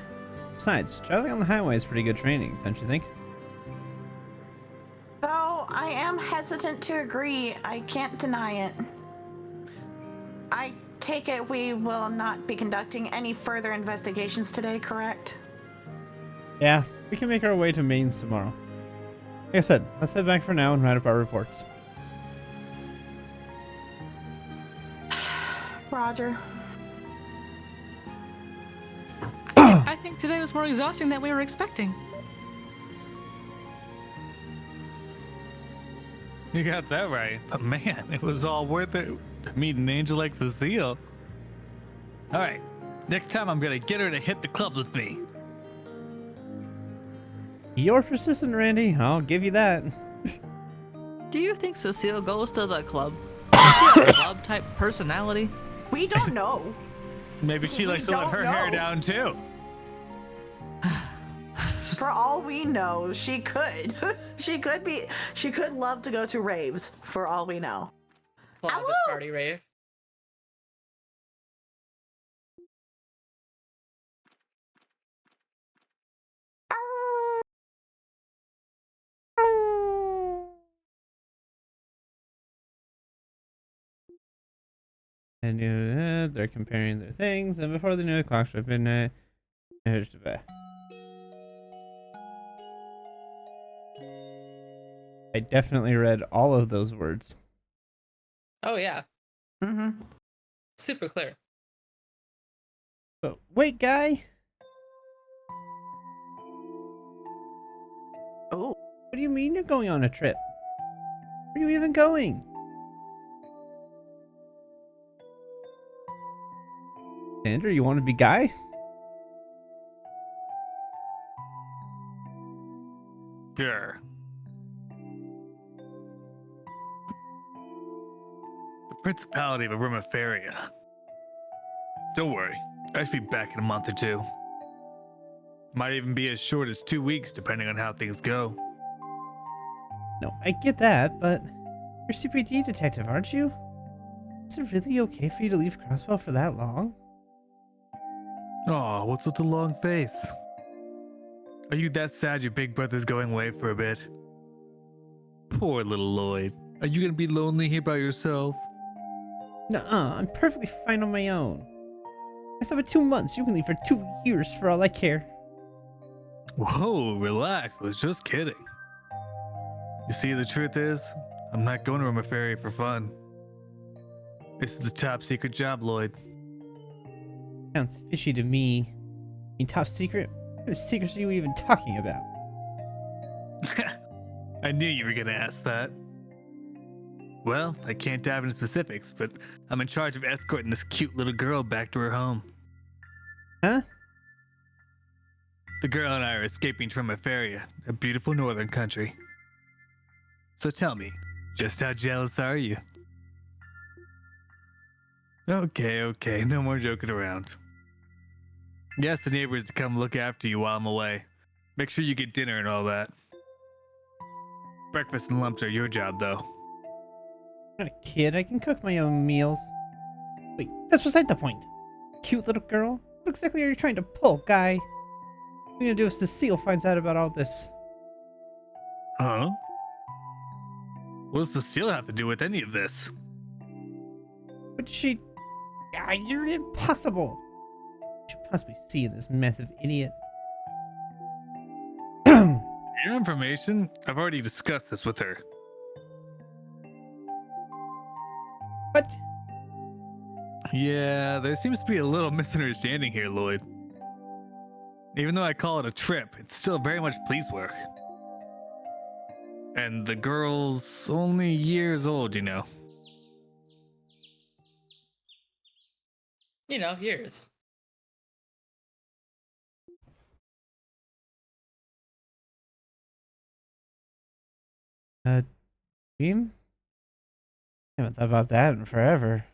Besides, driving on the highway is pretty good training, don't you think? Though I am hesitant to agree, I can't deny it. I take it we will not be conducting any further investigations today, correct? Yeah, we can make our way to Mainz tomorrow. Like I said, let's head back for now and write up our reports. Roger. I think today was more exhausting than we were expecting. You got that right. But man, it was all worth it to meet an angel like Cecile. All right, next time I'm gonna get her to hit the clubs with me. You're persistent, Randy. I'll give you that. Do you think Cecile goes to the club? Does she have a club-type personality? We don't know. Maybe she We likes to let don't her hair know. down too. For all we know, she could. She could love to go to raves, for all we know. Closet Ow! party rave. And they're comparing their things, and before they knew the clock struck midnight. I definitely read all of those words. Oh yeah, Mm-hmm. super clear. But wait, guy. Oh. What do you mean you're going on a trip? Where are you even going? Andrew, you want to be Guy? Sure. The Principality of Arimaferia. Don't worry, I should be back in a month or two. Might even be as short as 2 weeks, depending on how things go. No, I get that, but you're CPD detective, aren't you? Is it really okay for you to leave Crossbell for that long? Aw, what's with the long face? Are you that sad your big brother's going away for a bit? Poor little Lloyd. Are you gonna be lonely here by yourself? Nuh-uh, I'm perfectly fine on my own. I stop at 2 months, you can leave for 2 years for all I care. Whoa, relax. I was just kidding. You see, the truth is, I'm not going to Romaferia for fun. This is the top secret job, Lloyd. Sounds fishy to me. I mean, top secret? What kind of secrets are you even talking about? I knew you were gonna ask that. Well, I can't dive into specifics, but I'm in charge of escorting this cute little girl back to her home. Huh? The girl and I are escaping from Romaferia, a beautiful northern country. So tell me, just how jealous are you? Okay, no more joking around. Yes, the neighbors to come look after you while I'm away. Make sure you get dinner and all that. Breakfast and lunch are your job, though. I'm not a kid, I can cook my own meals. Wait, that's beside the point. Cute little girl? What exactly are you trying to pull, guy? What are you gonna do if Cecile finds out about all this? Huh? What does Cecile have to do with any of this? But she... Ah, you're impossible. She possibly see this massive idiot. Your information? I've already discussed this with her. What? Yeah, there seems to be a little misunderstanding here, Lloyd. Even though I call it a trip, it's still very much police work. And the girl's only years old, you know. You know, years. Dream? I haven't thought about that in forever.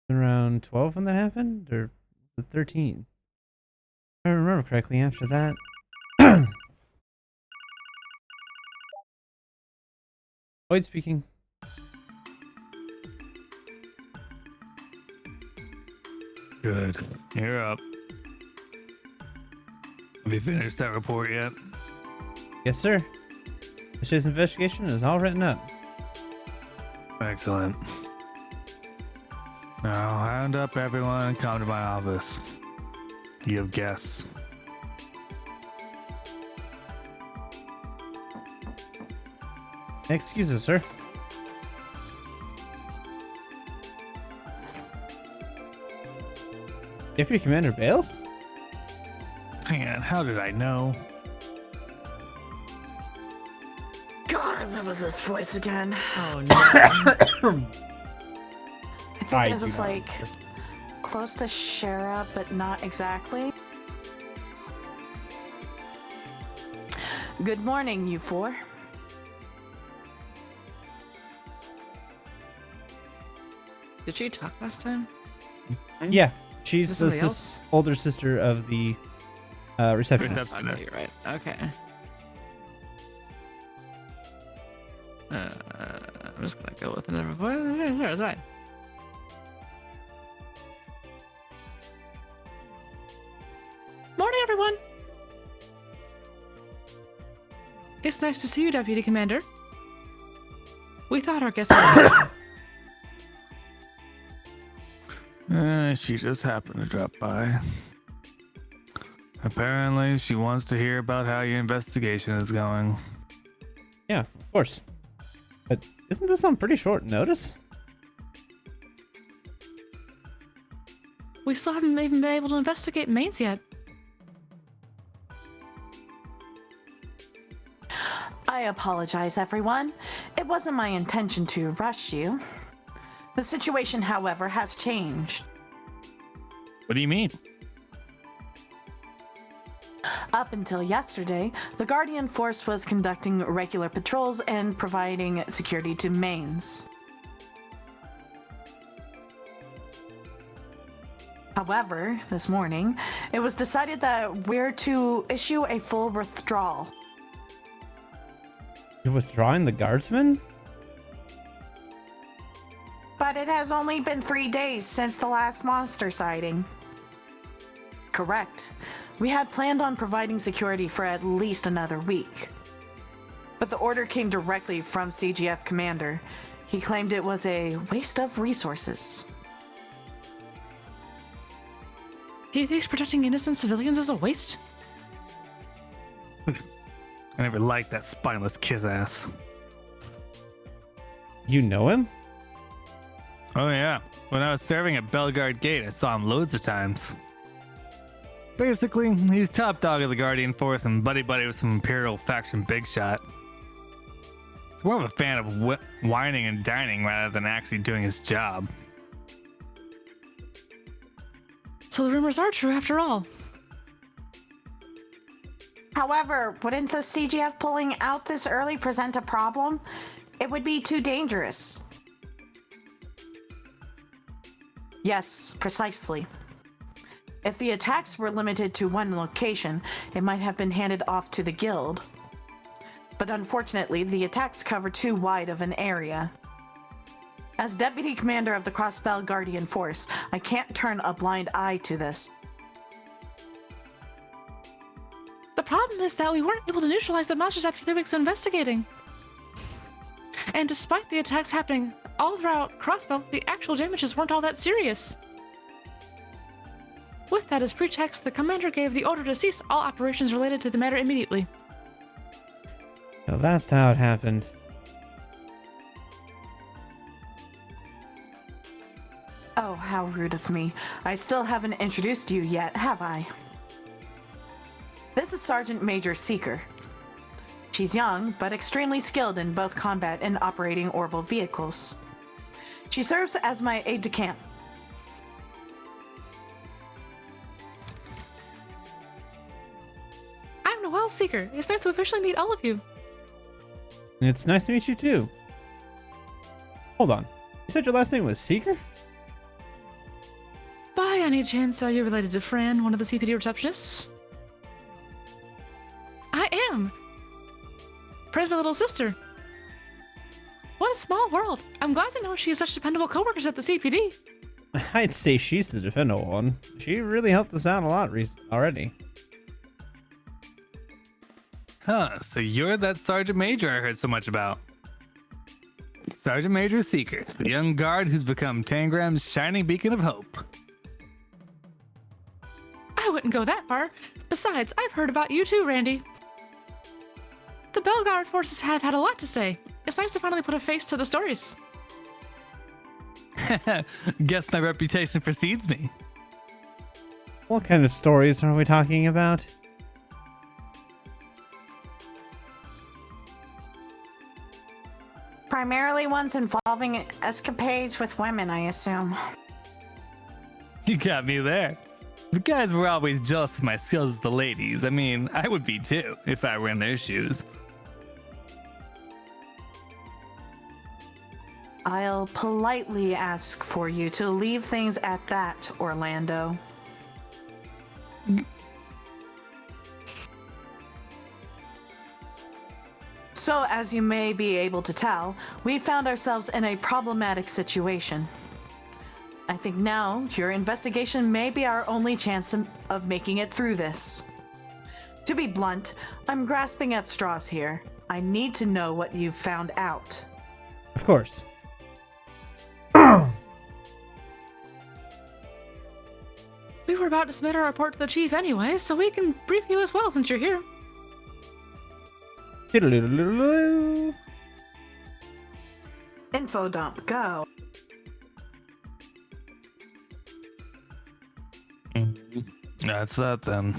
Been around 12 when that happened? Or was it 13? If I remember correctly after that. Lloyd speaking. Good. You're up. Have you finished that report yet? Yes, sir. Today's investigation is all written up. Excellent. Now, round up everyone and come to my office. You have guests. Excuses, sir. Deputy Commander Bales? Man, how did I know? God, what was this voice again? Oh no. I think I it do was not like close to Shara, but not exactly. Good morning, you four. Did she talk last time? Yeah, Is she's this the somebody else? older sister of the receptionist. Okay, you're right. Okay. I'm just gonna go with another voice. Sure, it's fine. Morning, everyone. It's nice to see you, Deputy Commander. We thought our guest. She just happened to drop by. Apparently, she wants to hear about how your investigation is going. Yeah, of course. But isn't this on pretty short notice? We still haven't even been able to investigate Mains yet. I apologize, everyone. It wasn't my intention to rush you. The situation, however, has changed. What do you mean? Up until yesterday, the Guardian Force was conducting regular patrols and providing security to Mains. However, this morning, it was decided that we're to issue a full withdrawal. You're withdrawing the guardsmen? But it has only been 3 days since the last monster sighting. Correct. We had planned on providing security for at least another week. But the order came directly from CGF Commander. He claimed it was a waste of resources. He thinks protecting innocent civilians is a waste? I never liked that spineless kiss ass. You know him? Oh yeah, when I was serving at Bellegarde Gate, I saw him loads of times. Basically, he's top dog of the Guardian Force and buddy-buddy with some Imperial faction big shot. He's more of a fan of whining and dining rather than actually doing his job. So the rumors are true after all. However, wouldn't the CGF pulling out this early present a problem? It would be too dangerous. Yes, precisely. If the attacks were limited to one location, it might have been handed off to the guild. But unfortunately, the attacks cover too wide of an area. As Deputy Commander of the Crossbell Guardian Force, I can't turn a blind eye to this. The problem is that we weren't able to neutralize the monsters after 3 weeks of investigating. And despite the attacks happening all throughout Crossbell, the actual damages weren't all that serious. With that as pretext, the commander gave the order to cease all operations related to the matter immediately. So that's how it happened. Oh, how rude of me. I still haven't introduced you yet, have I? This is Sergeant Major Seeker. She's young, but extremely skilled in both combat and operating orbital vehicles. She serves as my aide-de-camp. I'm Noelle Seeker. It's nice to officially meet all of you. And it's nice to meet you too. Hold on. You said your last name was Seeker? By any chance, are you related to Fran, one of the CPD receptionists? I am. Fran's my little sister. What a small world. I'm glad to know she has such dependable coworkers at the CPD. I'd say she's the dependable one. She really helped us out a lot already. Huh, so you're that Sergeant Major I heard so much about. Sergeant Major Seeker, the young guard who's become Tangram's shining beacon of hope. I wouldn't go that far. Besides, I've heard about you too, Randy. The Bellegarde forces have had a lot to say. It's nice to finally put a face to the stories. Guess my reputation precedes me. What kind of stories are we talking about? Primarily ones involving escapades with women, I assume. You got me there. The guys were always jealous of my skills as the ladies. I mean, I would be too, if I were in their shoes. I'll politely ask for you to leave things at that, Orlando. So, as you may be able to tell, we found ourselves in a problematic situation. I think now your investigation may be our only chance of making it through this. To be blunt, I'm grasping at straws here. I need to know what you've found out. Of course. We were about to submit our report to the chief anyway, so we can brief you as well since you're here. Info dump, go. That's that then.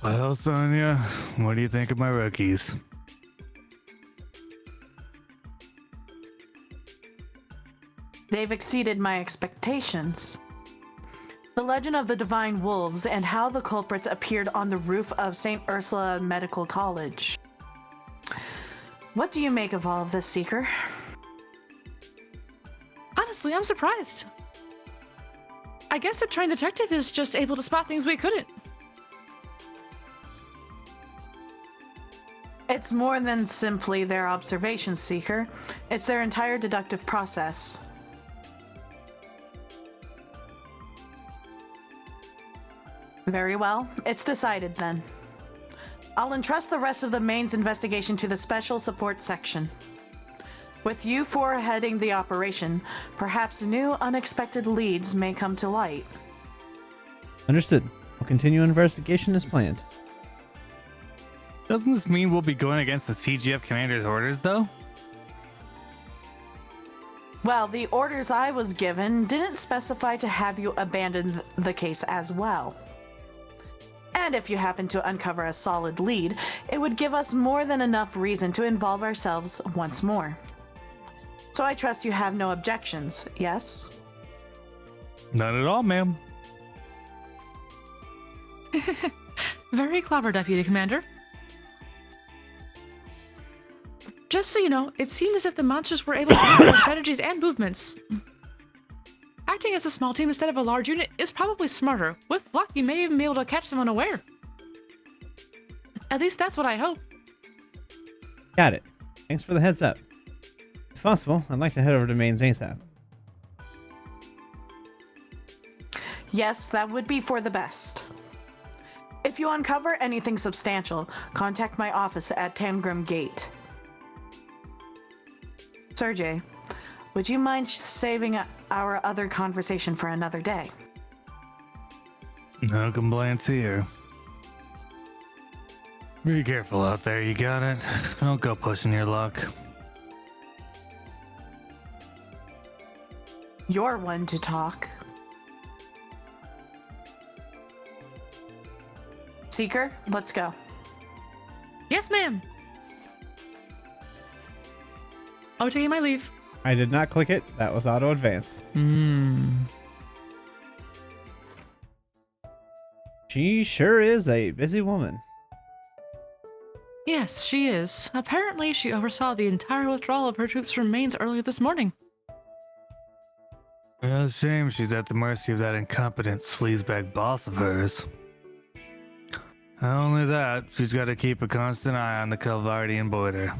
Well, Sonia, what do you think of my rookies? They've exceeded my expectations. The legend of the Divine Wolves and how the culprits appeared on the roof of St. Ursula Medical College. What do you make of all of this, Seeker? Honestly, I'm surprised. I guess a trained detective is just able to spot things we couldn't. It's more than simply their observations, Seeker. It's their entire deductive process. Very well. It's decided then. I'll entrust the rest of the main's investigation to the Special Support Section. With you four heading the operation, perhaps new unexpected leads may come to light. Understood. We'll continue investigation as planned. Doesn't this mean we'll be going against the CGF commander's orders, though? Well, the orders I was given didn't specify to have you abandon the case as well. And if you happen to uncover a solid lead, it would give us more than enough reason to involve ourselves once more. So I trust you have no objections, yes? None at all, ma'am. Very clever, Deputy Commander. Just so you know, it seemed as if the monsters were able to read our strategies and movements. Acting as a small team instead of a large unit is probably smarter. With luck, you may even be able to catch them unaware. At least that's what I hope. Got it. Thanks for the heads up. If possible, I'd like to head over to Main's ASAP. Yes, that would be for the best. If you uncover anything substantial, contact my office at Tangrim Gate. Sergey, would you mind saving our other conversation for another day? No complaints here. Be careful out there, you got it? Don't go pushing your luck. You're one to talk. Seeker, let's go. Yes, ma'am. Oh, taking my leave. I did not click it. That was auto advance. She sure is a busy woman. Yes, she is. Apparently, she oversaw the entire withdrawal of her troops from Mainz earlier this morning. Well, it's a shame she's at the mercy of that incompetent sleazebag boss of hers. Not only that, she's got to keep a constant eye on the Calvardian border.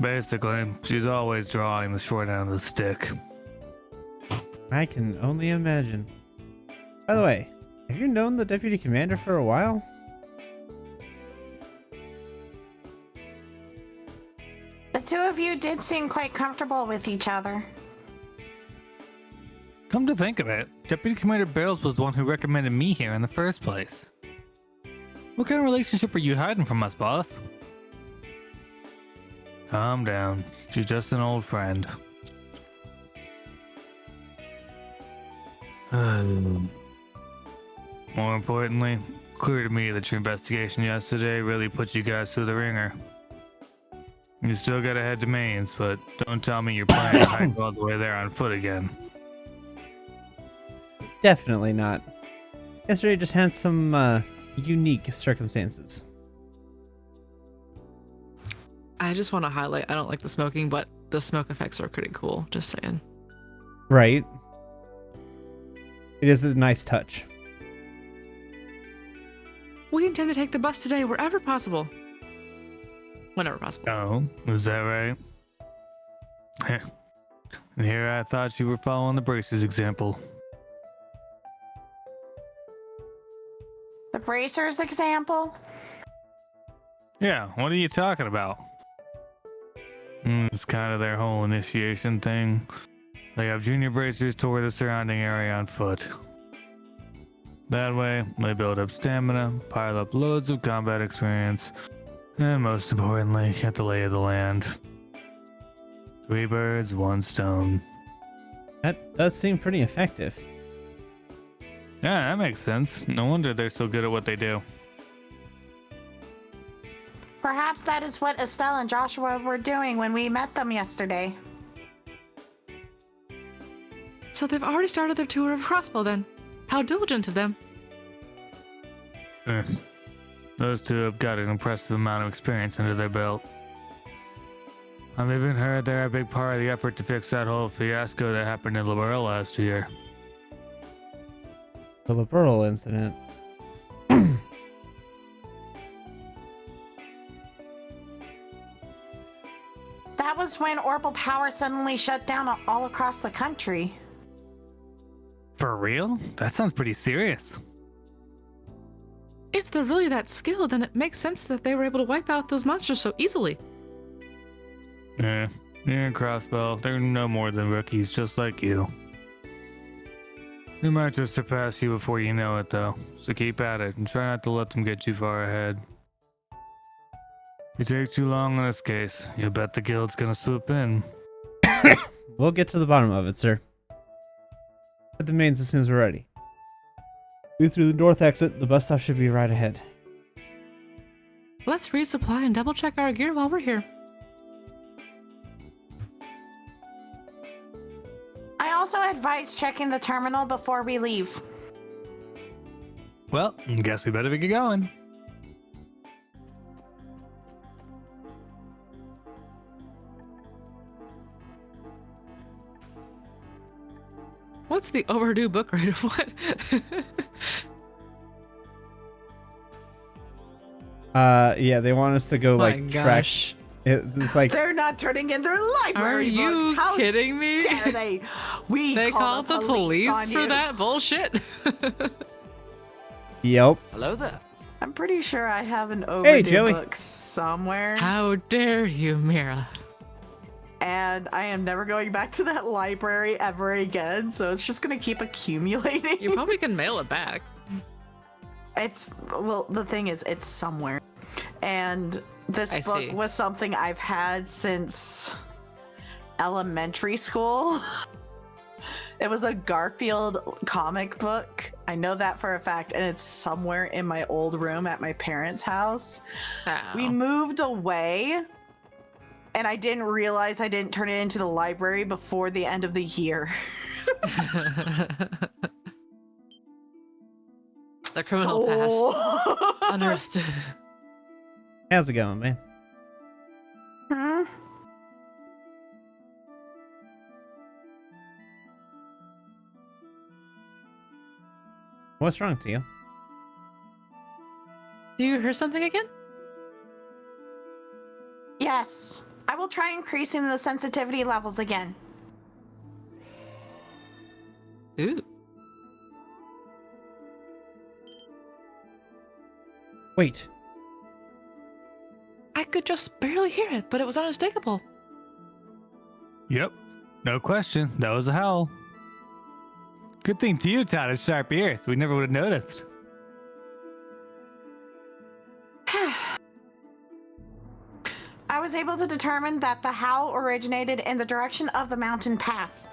Basically, she's always drawing the short end of the stick. I can only imagine. By the way, have you known the deputy commander for a while? The two of you did seem quite comfortable with each other. Come to think of it, Deputy Commander Barrels was the one who recommended me here in the first place. What kind of relationship are you hiding from us, boss? Calm down. She's just an old friend. More importantly, clear to me that your investigation yesterday really put you guys through the ringer. You still gotta head to Mainz, but don't tell me you're planning to hike all the way there on foot again. Definitely not. Yesterday just had some unique circumstances. I just want to highlight, I don't like the smoking, but the smoke effects are pretty cool. Just saying. Right. It is a nice touch. We intend to take the bus today wherever possible. Whenever possible. Oh, is that right? Heh. And here I thought you were following the Bracers' example. The Bracers example? Yeah, what are you talking about? It's kind of their whole initiation thing. They have junior bracers tour the surrounding area on foot. That way, they build up stamina, pile up loads of combat experience, and most importantly, get the lay of the land. 3 birds, 1 stone. That does seem pretty effective. Yeah, that makes sense. No wonder they're so good at what they do. Perhaps that is what Estelle and Joshua were doing when we met them yesterday. So they've already started their tour of Crossbow then. How diligent of them. Those two have got an impressive amount of experience under their belt. I've even heard they're a big part of the effort to fix that whole fiasco that happened in Liberal last year. The liberal incident. That was when Orbital Power suddenly shut down all across the country. For real? That sounds pretty serious. If they're really that skilled, then it makes sense that they were able to wipe out those monsters so easily. Yeah, Crossbow, they're no more than rookies, just like you. They might just surpass you before you know it, though. So keep at it and try not to let them get too far ahead. If it takes too long in this case, you bet the guild's gonna swoop in. We'll get to the bottom of it, sir. Hit the mains as soon as we're ready. Move through the north exit. The bus stop should be right ahead. Let's resupply and double check our gear while we're here. I also advise checking the terminal before we leave. Well, guess we better get going. What's the overdue book rate of what? Yeah, they want us to go My like track. gosh. It's like They're not turning in their Are library you books. How kidding me? dare they? We They call called the police on for you. that bullshit? yep. Hello there. I'm pretty sure I have an overdue Joey. book somewhere, How dare you, Mira? and I am never going back to that library ever again. So it's just gonna keep accumulating. You probably can mail it back. Well, the thing is, it's somewhere, and this I book see. was something I've had since elementary school. It was a Garfield comic book. I know that for a fact, and it's somewhere in my old room at my parents' house. We Ow. moved away, and I didn't realize I didn't turn it into the library before the end of the year. The criminal past. Unearthed. How's it going, man? Hmm? What's wrong to you? Do you hear something again? Yes. I will try increasing the sensitivity levels again. Ooh. Wait. I could just barely hear it, but it was unmistakable. Yep, no question. That was a howl. Good thing Tio taught us sharp ears. We never would have noticed. I was able to determine that the howl originated in the direction of the mountain path.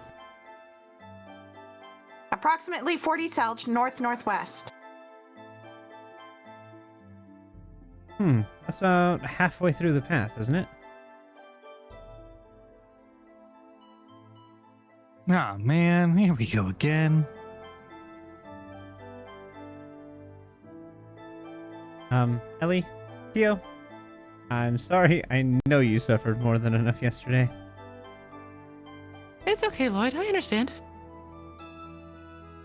Approximately 40 Selch north-northwest. That's about halfway through the path, isn't it? Ah, man, here we go again. Ellie, Tio, I'm sorry. I know you suffered more than enough yesterday. It's okay, Lloyd. I understand.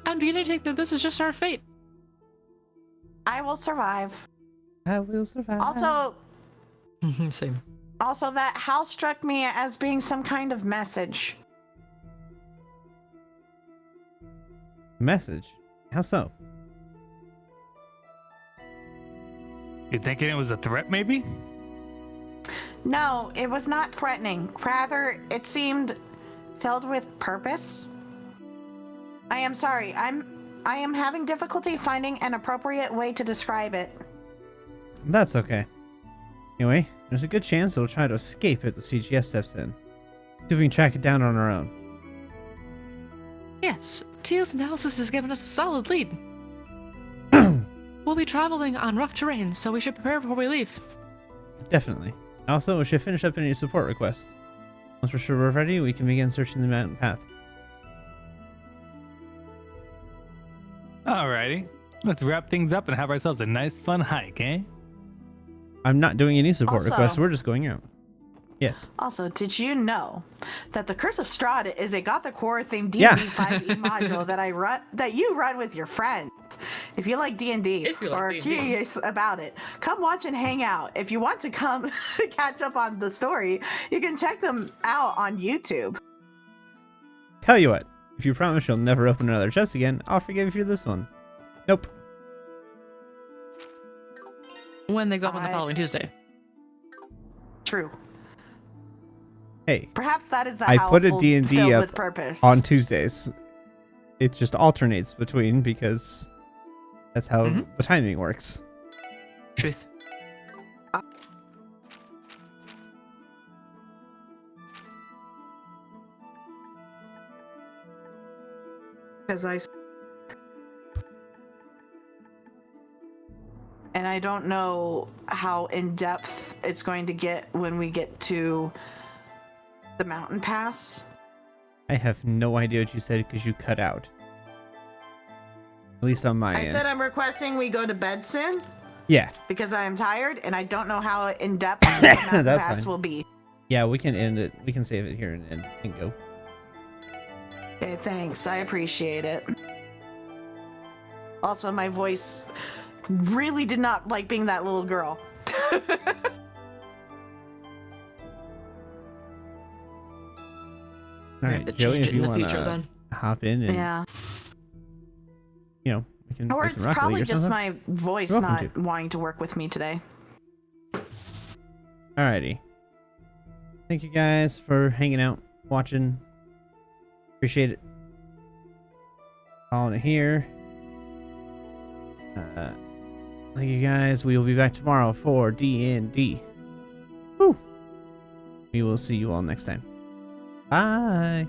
I'm beginning to think that this is just our fate. I will survive. I will survive. Same. Also, that howl struck me as being some kind of message. Message? How so? You thinking it was a threat, maybe? No, it was not threatening. Rather, it seemed filled with purpose. I am sorry. I am having difficulty finding an appropriate way to describe it. That's okay. Anyway, there's a good chance it'll try to escape if the CGS steps in. See if we can track it down on our own. Yes, Teal's analysis has given us a solid lead. We'll be traveling on rough terrain, so we should prepare before we leave. Definitely. Also, we should finish up any support requests. Once we're sure we're ready, we can begin searching the mountain path. Alrighty, let's wrap things up and have ourselves a nice fun hike, eh? I'm not doing any support Also- requests, we're just going out. Yes. Also, did you know that the Curse of Strahd is a Gothic horror themed Yeah. D&D 5e module that you run with your friends? If you like D&D If you like or are D&D. curious about it, come watch and hang out. If you want to come catch up on the story, you can check them out on YouTube. Tell you what, if you promise you'll never open another chest again, I'll forgive you this one. Nope. When they go up on the I- following Tuesday. True. Hey, Perhaps that is the I howl put a D&D filled up with purpose. on Tuesdays. It just alternates between because that's how Mhm. the timing works. Truth. Because and I don't know how in depth it's going to get when we get to the mountain pass. I have no idea what you said because you cut out. At least on my I end. said I'm requesting we go to bed soon Yeah. because I am tired and I don't know how in depth the mountain That's pass fine. will be. Yeah, we can end it. We can save it here and go. Okay, thanks. I appreciate it. Also, my voice really did not like being that little girl. All We right, have to Joey, change if it in you the want future to then. hop in and, Yeah. you know, we can Or play some it's Rocket probably League or just something. my voice You're not welcome wanting to work with me today. Alrighty. Thank you guys for hanging out, watching. Appreciate it. Calling it here. Thank you guys. We will be back tomorrow for D&D. Woo! We will see you all next time. Bye!